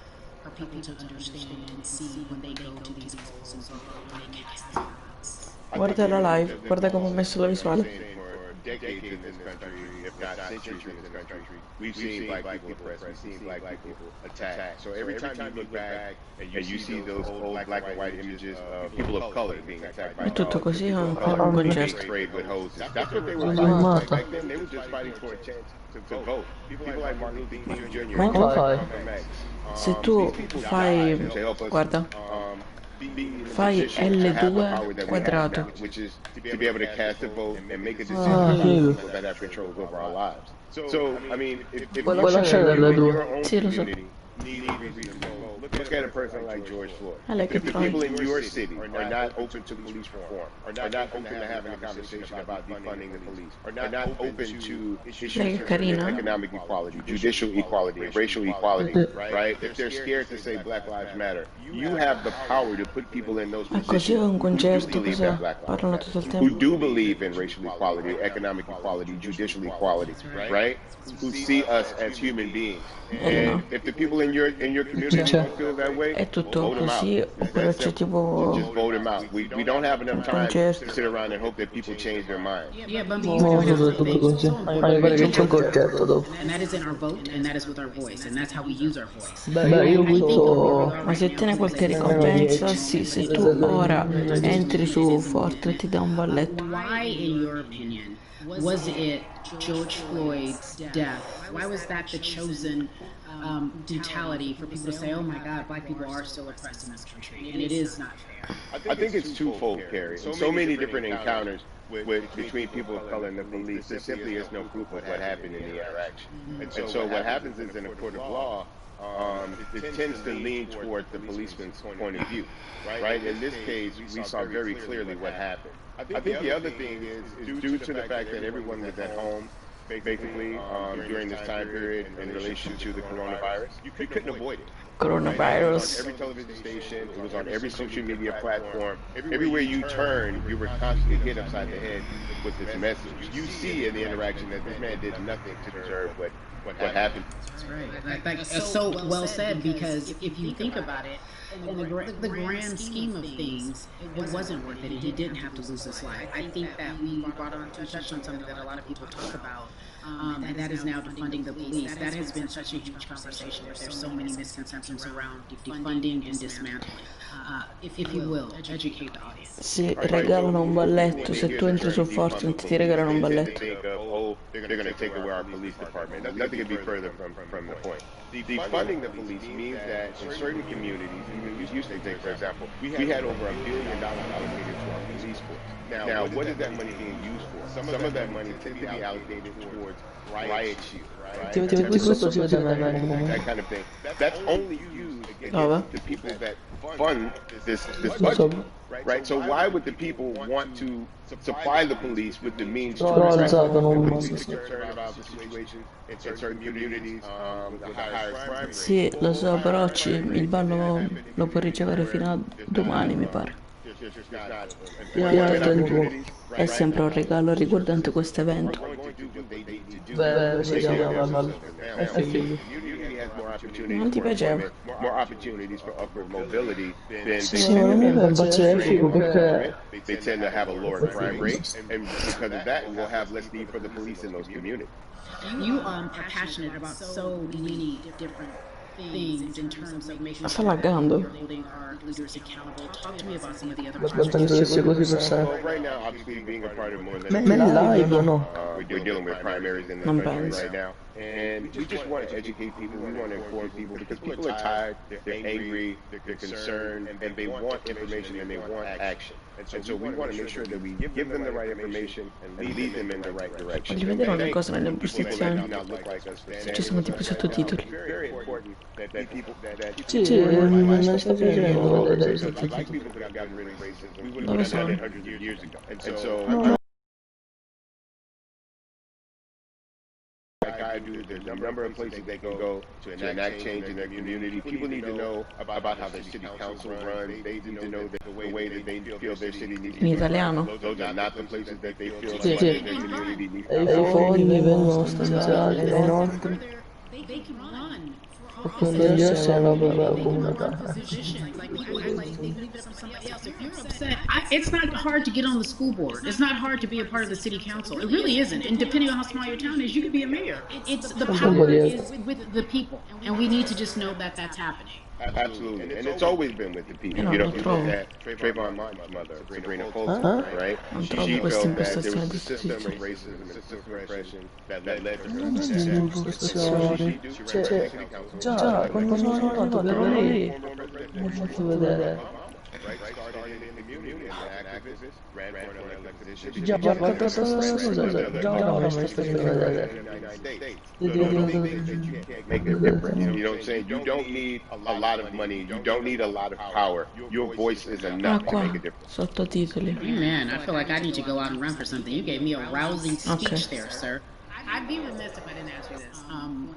for people to understand and see when they go to these polls and vote when they cast their ballots? Guarda la live, guarda come ho messo la visuale. For decades in this country, if not centuries in this country, we've seen black people oppressed, we've seen black people attacked. So every time you look back and you see those old black and white images of people of color being attacked by È tutto così o ancora un being concerto? sprayed with hoses, that's what they were fighting for. Back then, they were just fighting for a chance to vote. People like Martin Luther King Jr. Ma come fai? Malcolm X. Se tu fai, guarda, fai L2 quadrato. Which is to be able to cast a vote and make a decision people that have control over our lives. So, I mean, if Puoi you're lasciare in le due. your own Sì, lo so. community, need reason to vote. Look at a person like George Floyd. I like If it, the people Troy. in your city are not open to police reform, are not open to having a conversation about defunding the police, are not open to issues Lei è of carina. economic equality, judicial equality, and racial equality, right? If they're scared to say Black Lives Matter, you have the power to put people in those Ma così è positions un who do concerto, believe cos'è? in Black Lives Parlano Matter, tutto il who tempo. do believe in racial equality, economic equality, judicial equality, right? Who see us as human beings. And if the people in your community don't feel that way, È tutto vote them out. così oppure c'è tipo Just vote them out. We don't have enough time to concerto? sit around and hope that people change their mind. Yeah, but No, sono tutto così. Ah, mi pare che c'è un concerto dopo. And that is in our vote, and that is with our voice, and that's how we use our voice. Beh, io uso... Ma se tiene qualche ricompensa, sì, se tu ora entri su Fortnite ti dà un balletto. Why, in your opinion, was it George Floyd's death? Why was that the chosen brutality for people to say, oh my God, black people are still oppressed in this country, and it is not fair? I think it's twofold, Carrie. So many different encounters between people of color and the police. There simply is no proof of what happened in the interaction. And so what happens is in a court of law, it tends to lean toward the policeman's point of view, right? In this case, we saw very clearly what happened. I think the other thing is due to the fact that everyone was at home, basically, during this time period in relation to the coronavirus, you couldn't avoid it. Coronavirus. It was on every television station, it was on every social media platform. Everywhere you turn, you were constantly hit upside the head with this message. You see in the interaction that this man did nothing to deserve what happened. That's right. That's so well said, because if you think about it, in the grand scheme of things, it wasn't worth it. He didn't have to lose his life. I think that we touched on something that a lot of people talk about, and that is now defunding the police. That has been such a huge conversation, where there's so many misconceptions around defunding and dismantling. If you will, educate the audience. Si regalano un balletto, se tu entri su Fortnite ti regalano un balletto. Think of, oh, they're going to take away our police department. Nothing could be further from the point. Defunding the police means that in certain communities, even Houston, take for example, we had over $1 billion allocated to our police force. Now, what is that money being used for? Some of that money tends to be allocated towards riot shield, right? That kind of thing. That's only used against the people that fund this budget. Right, so why would the people want to supply the police with the means to protect the police is concerned about the situation in certain communities with a higher crime rate? Sì, lo so, però il ballo lo puoi ricevere fino a domani, mi pare. È sempre un regalo riguardante questo evento. Beh, vediamo, è figo. Non ti piaceva? More opportunities for upward mobility than Secondo me è impazzire figo perché they tend to have a lower crime rate, and because of that, we'll have less need for the police in those communities. You are passionate about so many different things in terms of making Sta laggando. we're holding our leaders accountable. Talk to me about some of the other penso che sia così per So sé. right now, obviously, being a part of more Ma than è live o no? we're dealing with primaries in the Non country penso. right now, And we just want to educate people. We want to inform people because people are tired, they're angry, they're concerned, and they want information and they want action. And so we want to make sure that we give them the right information and lead them in the right direction. Voglio And vedere una cosa thank nelle people that maybe impostazioni. not look like us for Se ci standing sono with tipo i us right now. sottotitoli. It's very important that people Sì, non sto facendo vedere i like sottotitoli. people that have gotten rid of racism, we would Dove have done sono? that hundreds of years ago. And so No, like I do, there's a number of places they can go to enact change in their community. People need to know about how their city council runs. They need to know that the way that they feel their city needs to In be italiano? run. Those are not the places that they feel sì, like sì. their community needs to E be i run. fondi vengono stanziati e inoltre They can run for perché office. gli altri sono They proprio can run comunità. positions. Like people act like they leave it up to somebody else. If you're upset, it's not hard to get on the school board. It's not hard to be a part of the city council. It really isn't. And depending on how small your town is, you can be a mayor. It's the power is with the people, and we need to just know that that's happening. Absolutely. And it's always been with the people. Io You non know, lo if you look trovo. at Trayvon Martin's mother, Sabrina Fulton, Ah? right? Non She trovo questa felt that there impostazione was di a system of sottotitoli. racism and system of oppression that led to her Non being è that. impostazioni. Cioè, già, quando sono arrivato quello lì, mi ha fatto vedere. Right, started in the community as an activist, ran for an elected position. Già, portata sta cosa, già ora mi stai facendo vedere. So don't think that you can't make a difference. You know what I'm saying? You don't need a lot of money. You don't need a lot of power. Your voice is Ah, enough to qua. make a difference. Sottotitoli. Amen. I feel like I need to go out and run for something. You gave me a rousing speech Okay. there, sir. I'd be remiss if I didn't ask you this.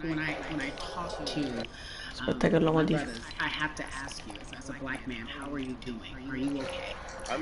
When I talk to Aspetta che lo my modifico. brothers, I have to ask you, as a black man, how are you doing? Are you okay?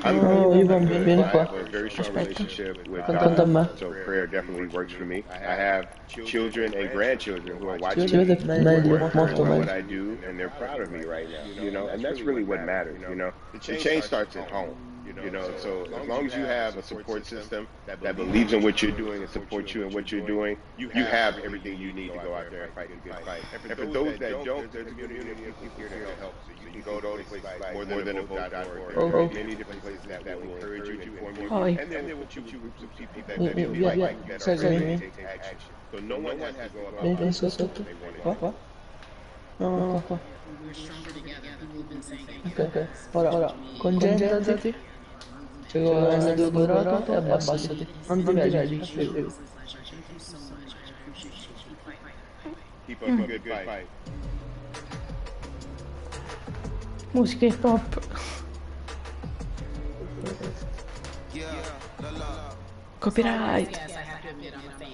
Allora, io vieni I qua. have a very strong relationship with Accanto a me. God, so prayer definitely works for me. I have children and grandchildren who are watching Si vede me, meglio, who are molto what meglio. I do, and they're proud of me right now. You know, and that's really what matters. You know, the change starts at home. You know, so as long as you have a support system that believes in what you're doing and supports you in what you're doing, you have everything you need to go out there and fight the good fight. And for those that don't, there's a community of people here to help. So you can go to places like morethanavote.org. There are many different places that will encourage you, inform you, Poi. and then will choose groups of people that Via, feel via, like that are ready seguimi. to take action. So no one has to go about Vieni it sotto. they want to Qua, do. qua. No, no, no, qua. We're stronger together. People have been saying Ok, ok. Ora, concentrati. Seguo N2 quadrato e abbassati. Non ti vedi. Ok. thank you so much. I appreciate you. Keep fighting. Keep up a good fight. Musica hip hop. Copyright. Yes, I have to admit I'm a fan,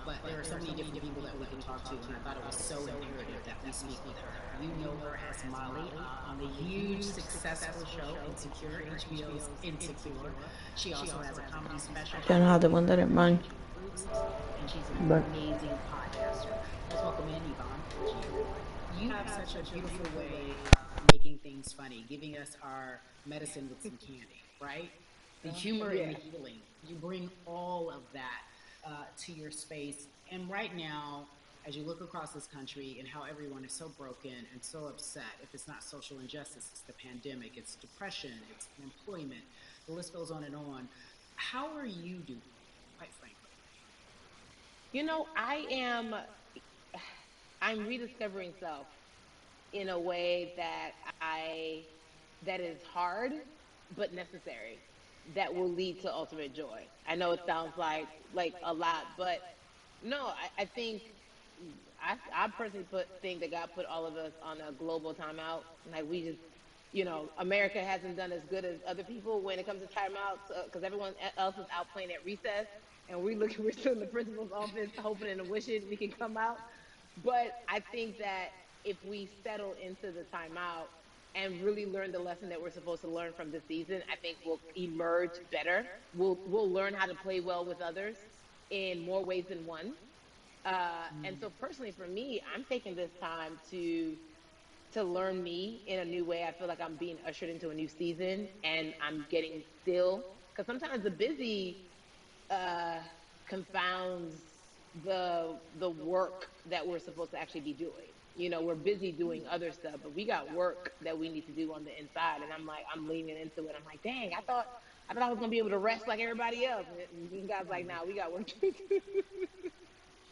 but there are so many different people that we can talk to, and I thought it was so imperative that we speak with her. You know her as Molly on the huge successful show Insecure, HBO's Insecure. She also has a comedy special. Piano, devo andare in bagno. And she's an amazing podcaster. Let's welcome in Yvonne. You have such a beautiful way of making things funny, giving us our medicine with some candy, right? The humor and the healing. You bring all of that to your space. And right now, as you look across this country and how everyone is so broken and so upset, if it's not social injustice, it's the pandemic, it's depression, it's unemployment, the list goes on and on. How are you doing, quite frankly? You know, I'm rediscovering self in a way that is hard but necessary, that will lead to ultimate joy. I know it sounds like a lot, but no, I think I personally think that God put all of us on a global timeout. Like we just, America hasn't done as good as other people when it comes to timeouts because everyone else is out playing at recess, and we're still in the principal's office hoping and wishing we can come out. But I think that if we settle into the timeout and really learn the lesson that we're supposed to learn from this season, I think we'll emerge better. We'll learn how to play well with others in more ways than one. And so personally for me, I'm taking this time to learn me in a new way. I feel like I'm being ushered into a new season, and I'm getting still, because sometimes the busy confounds the work that we're supposed to actually be doing. We're busy doing other stuff, but we got work that we need to do on the inside. And I'm leaning into it. I'm like, dang, I thought I was gonna be able to rest like everybody else. And God's like, nah, we got work to do.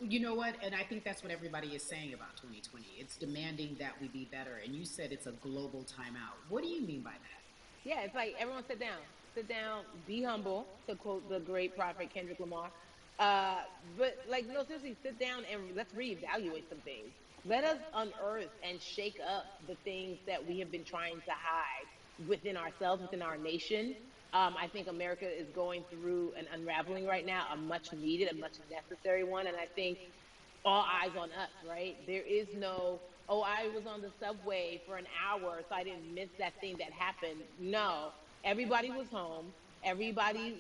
You know what? And I think that's what everybody is saying about 2020. It's demanding that we be better. And you said it's a global timeout. What do you mean by that? Yeah, it's like everyone sit down, be humble, to quote the great prophet Kendrick Lamar. But like, no, seriously, sit down and let's reevaluate some things. Let us unearth and shake up the things that we have been trying to hide within ourselves, within our nation. I think America is going through an unraveling right now, a much needed, a much necessary one. And I think all eyes on us, right? There is no, oh, I was on the subway for an hour, so I didn't miss that thing that happened. No, everybody was home. Everybody,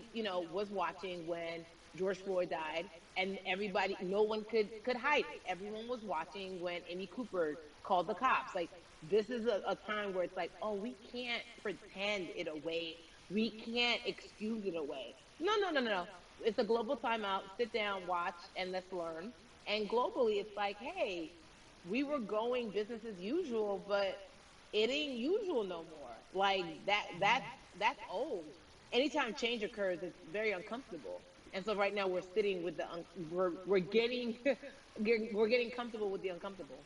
was watching when George Floyd died, and everybody, no one could hide it. Everyone was watching when Amy Cooper called the cops. Like, this is a time where it's like, oh, we can't pretend it away. We can't excuse it away. No, no, no, no, no. It's a global timeout. Sit down, watch, and let's learn. And globally, it's like, hey, we were going business as usual, but it ain't usual no more. Like that's old. Anytime change occurs, it's very uncomfortable. And so right now we're sitting with we're getting we're getting comfortable with the uncomfortable.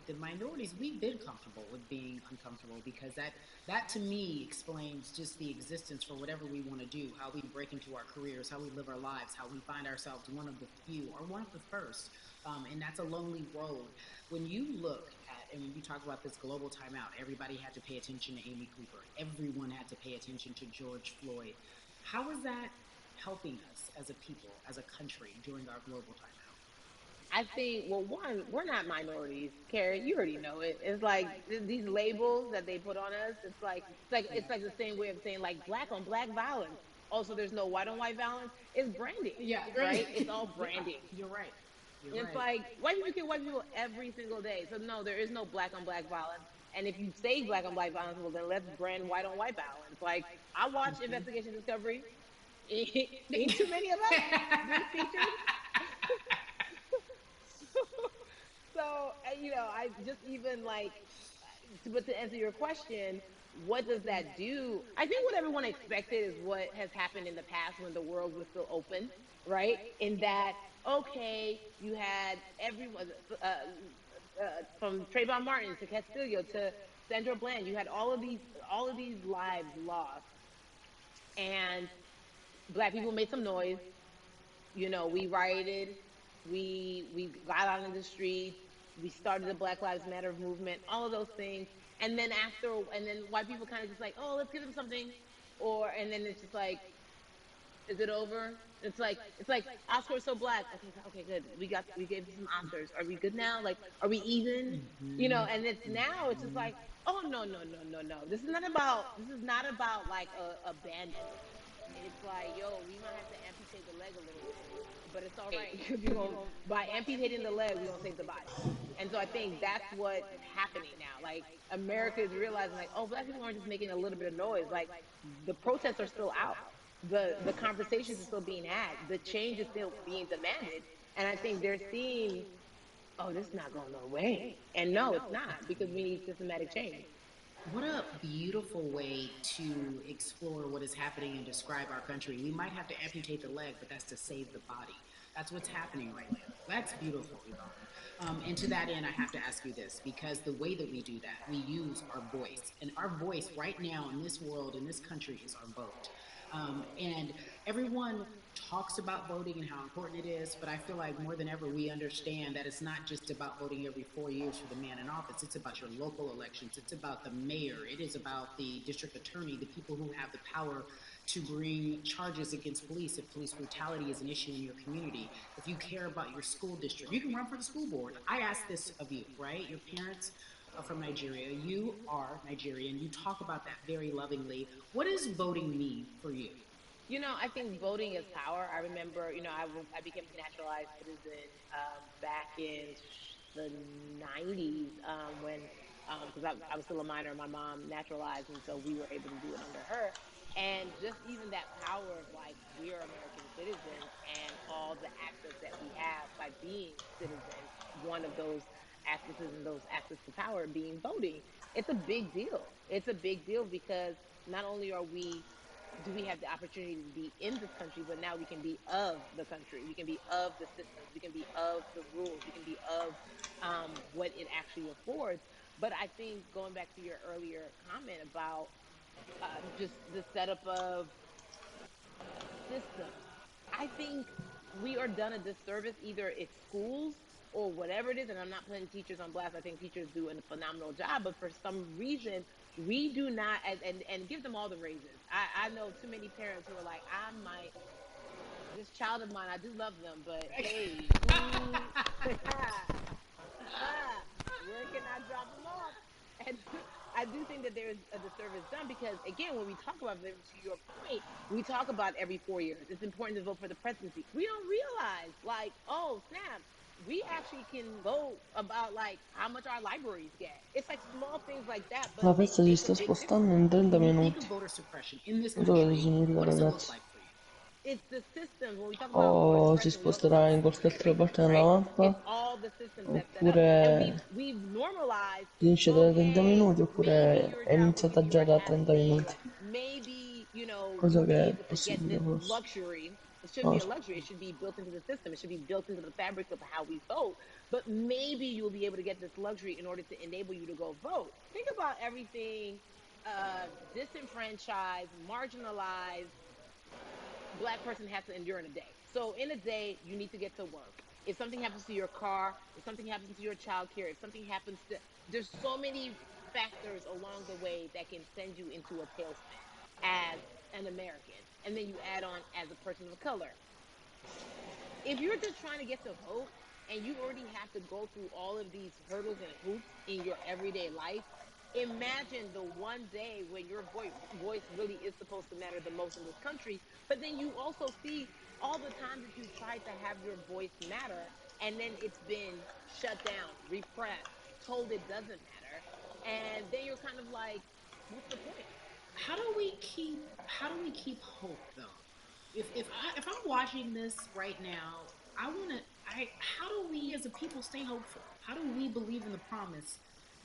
The minorities, we've been comfortable with being uncomfortable because that to me explains just the existence for whatever we want to do, how we break into our careers, how we live our lives, how we find ourselves one of the few or one of the first. And that's a lonely road. When you look at, and when you talk about this global timeout, everybody had to pay attention to Amy Cooper, everyone had to pay attention to George Floyd. How is that helping us as a people, as a country during our global timeout? I think, well, one, we're not minorities, Carrie. You already know it. It's like these labels that they put on us. It's like the same way of saying like black on black violence. Also, there's no white on white violence. It's branding, Yeah, right? It's right. all Yeah, branding. you're right. You're It's right. like white people kill white people every single day. So no, there is no black on black violence. And if you say black on black violence, well then let's brand white on white violence. Like I watch Investigation Discovery. Ain't too many of us being featured. So I just even like, but to answer your question, what does that do? I think what everyone expected is what has happened in the past when the world was still open, right? In that, okay, you had everyone from Trayvon Martin to Castillo to Sandra Bland. You had all of these lives lost, and black people made some noise. We rioted, we got out in the streets, we started the Black Lives Matter movement, all of those things. And then white people kind of just like, oh, let's give them something. And then it's just like, is it over? It's like Oscar is so black. Okay, okay, good. We gave you some Oscars. Are we good now? Like, are we even? And it's now it's just like, oh no, no, no, no, no. This is not about like a band-aid. It's like, yo, we might have to amputate the leg a little bit, but it's all right because we're gonna by amputating the leg, we're gonna save the body. And so I think that's what's happening now. Like America is realizing, like, oh, black people aren't just making a little bit of noise. Like the protests are still out. The conversations are still being had. The change is still being demanded. And I think they're seeing, oh, this is not going no way. And no, it's not because we need systematic change. What a beautiful way to explore what is happening and describe our country. We might have to amputate the leg, but that's to save the body. That's what's happening right now. That's beautiful, Yvonne. And to that end, I have to ask you this because the way that we do that, we use our voice. And our voice right now in this world, in this country, is our vote. And everyone talks about voting and how important it is, but I feel like more than ever we understand that it's not just about voting every 4 years for the man in office. It's about your local elections. It's about the mayor. It is about the district attorney, the people who have the power to bring charges against police if police brutality is an issue in your community. If you care about your school district, you can run for the school board. I ask this of you, right? Your parents are from Nigeria. You are Nigerian. You talk about that very lovingly. What does voting mean for you? I think voting is power. I remember, I became a naturalized citizen back in the 90s when, because I was still a minor, my mom naturalized, and so we were able to do it under her. And just even that power of like, we are American citizens and all the access that we have by being citizens, one of those accesses and those access to power being voting, it's a big deal. It's a big deal because not only are we do we have the opportunity to be in this country, but now we can be of the country. We can be of the systems. We can be of the rules. We can be of what it actually affords. But I think going back to your earlier comment about just the setup of systems, I think we are done a disservice. Either it's schools or whatever it is, and I'm not putting teachers on blast. I think teachers do a phenomenal job, but for some reason, we do not, and give them all the raises. I know too many parents who are like, I might, this child of mine, I do love them, but hey, where can I drop them off? And I do think that there's a disservice done because, again, when we talk about them, to your point, we talk about every 4 years. It's important to vote for the presidency. We don't realize, like, oh, snap, we actually can vote about, like, how much our libraries get. It's like small things like that, but La they festa si make a sta big spostando difference. in 30 When you think of minuti. voter suppression in this Non so cosa country, significa, what does it look ragazzi. like for you? It's the systems. When we talk about voter O si suppression, we also talk sposterà in about qualche altra security, parte della right? mappa, It's all the systems that set up, and oppure we've normalized. finisce da 30 Okay, minuti, maybe oppure your è job will iniziata give you già a da half 30 day. minuti. Maybe Cosa you'll be che è able to get possibile this forse. luxury. It shouldn't Non be lo a so. luxury. It should be built into the system. It should be built into the fabric of how we vote. But maybe you'll be able to get this luxury in order to enable you to go vote. Think about everything disenfranchised, marginalized Black person has to endure in a day. So in a day, you need to get to work. If something happens to your car, if something happens to your child care, if something happens to, there's so many factors along the way that can send you into a tailspin as an American. And then you add on as a person of color. If you're just trying to get to vote and you already have to go through all of these hurdles and hoops in your everyday life, imagine the one day when your voice really is supposed to matter the most in this country. But then you also see all the times that you tried to have your voice matter and then it's been shut down, repressed, told it doesn't matter. And then you're kind of like, what's the point? How do we keep hope though? If I'm watching this right now, I want to I how do we as a people stay hopeful? How do we believe in the promise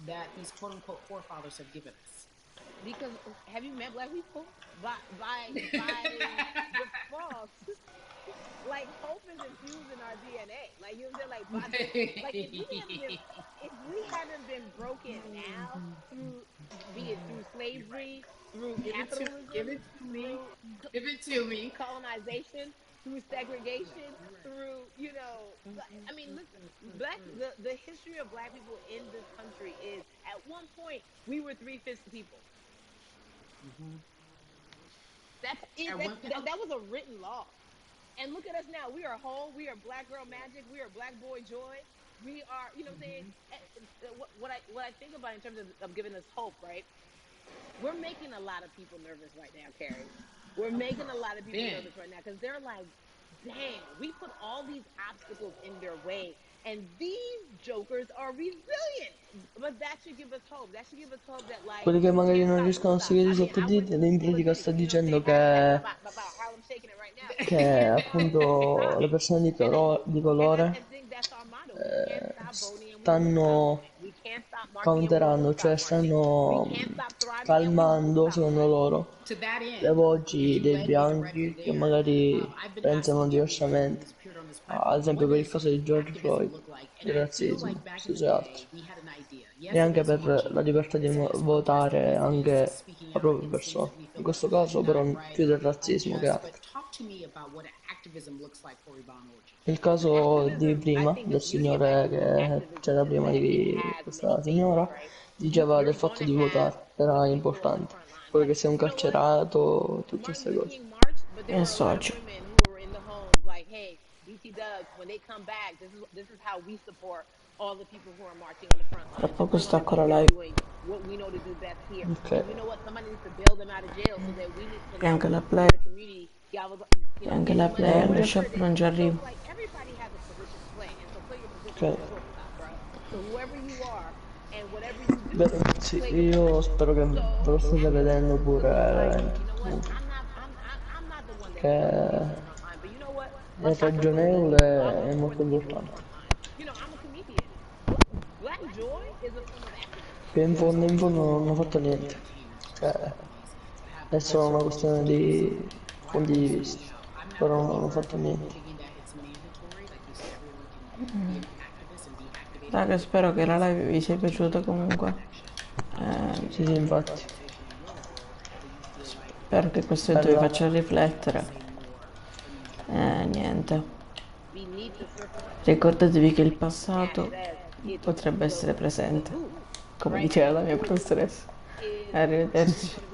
that these quote unquote forefathers have given us? Because have you met Black people? By default, like hope is infused in our DNA. Like you know what I'm saying? Like by like if we haven't been broken now through, be it through slavery, through Give capitalism, it to me. through Give it to me. colonization, through segregation, through I mean, listen, the history of Black people in this country is at one point we were 3/5 the people. Mm-hmm. That's it. At one, That was a written law. And look at us now. We are whole. We are Black girl magic. We are Black boy joy. We are, you know what I'm saying? mhm. What I think about in terms of giving us hope, right? We're making a lot of people nervous right now, Carrie. We're making a lot of people Ben, nervous right now because they're like, dang, we put all these obstacles in their way, and these jokers are resilient. But that should give us hope. That should give us hope that, like, Quelli che you magari can't non stop, riescono won't a stop. seguire i I mean, I went to sottotitoli, in school in pratica sta Philly, you know what I'm dicendo saying? che, Harlem shaking it right now. You che can't stop until you appunto stop. le persone And I, di and I colore think that's our motto. We can't stop voting and we won't stop stanno voting. We can't stop marching and we won't counterando, cioè stop marching. We stanno can't stop thriving and we won't calmando, stop secondo thriving. loro, to that le end, because voci you dei led me directly bianchi che there, magari I've been pensano asking everyone diversamente. who's appeared on this Ad platform, esempio what per il does caso di George activism Floyd, look like? And il I feel razzismo, like back in the queste altre. day, we had an idea. E Yes, it anche is per la marching. libertà di Yes, it is protesting. votare Yes, it is anche speaking la out propria against things persona. that we In feel questo are caso però not più right, del razzismo che unjust. altro. But talk to me about what activism looks like for Yvonne Orji. Il caso di Activism, I prima, think the del beauty of signore che activism c'era is prima that it di has many questa faces, signora, right? diceva You're del going fatto to di have votare, era people on the importante. front lines. Poi Like, che sia un you know what? carcerato, tutte Martin queste Luther cose. King marched, but there Mi were a lot of associo. women who were in the homes like, hey, BT Dubs, when they come back, this is how we support all the people who are marching on the front Tra lines, and poco we're going to stacco la keep live. doing what we know to do best here. Ok. And you know what? Somebody needs to bail them out of jail so that we need to E know anche what la to do play, in the community. e anche la Getting play, money or Bene. English whatever Up it is. non ci So arrivo. it's like everybody has a position to play, and so play your position Ok. till the wheels stop, bro. So whoever you are and whatever you Beh do, ragazzi, play your io position. spero che ve So lo state vedendo activism pure looks like, you l'evento. know what? Comunque, I'm not the one that's che supposed to be on the front line, but you know what? è Let's talk about the people. So I ragionevole want e to support molto the people on the importante. front line. I'm a comedian. Black joy is a form of activism. Che There's a in whole fondo non hanno world fatto of niente. entertainers who Cioè, support these to have è solo una questione di punti di vista, però non ho fatto niente. Raga, spero che la live vi sia piaciuta comunque. Sì, sì, infatti. Spero che questo video vi Bella. faccia riflettere. Niente. We need to Ricordatevi che il passato potrebbe essere presente, come diceva la mia professoressa. Arrivederci.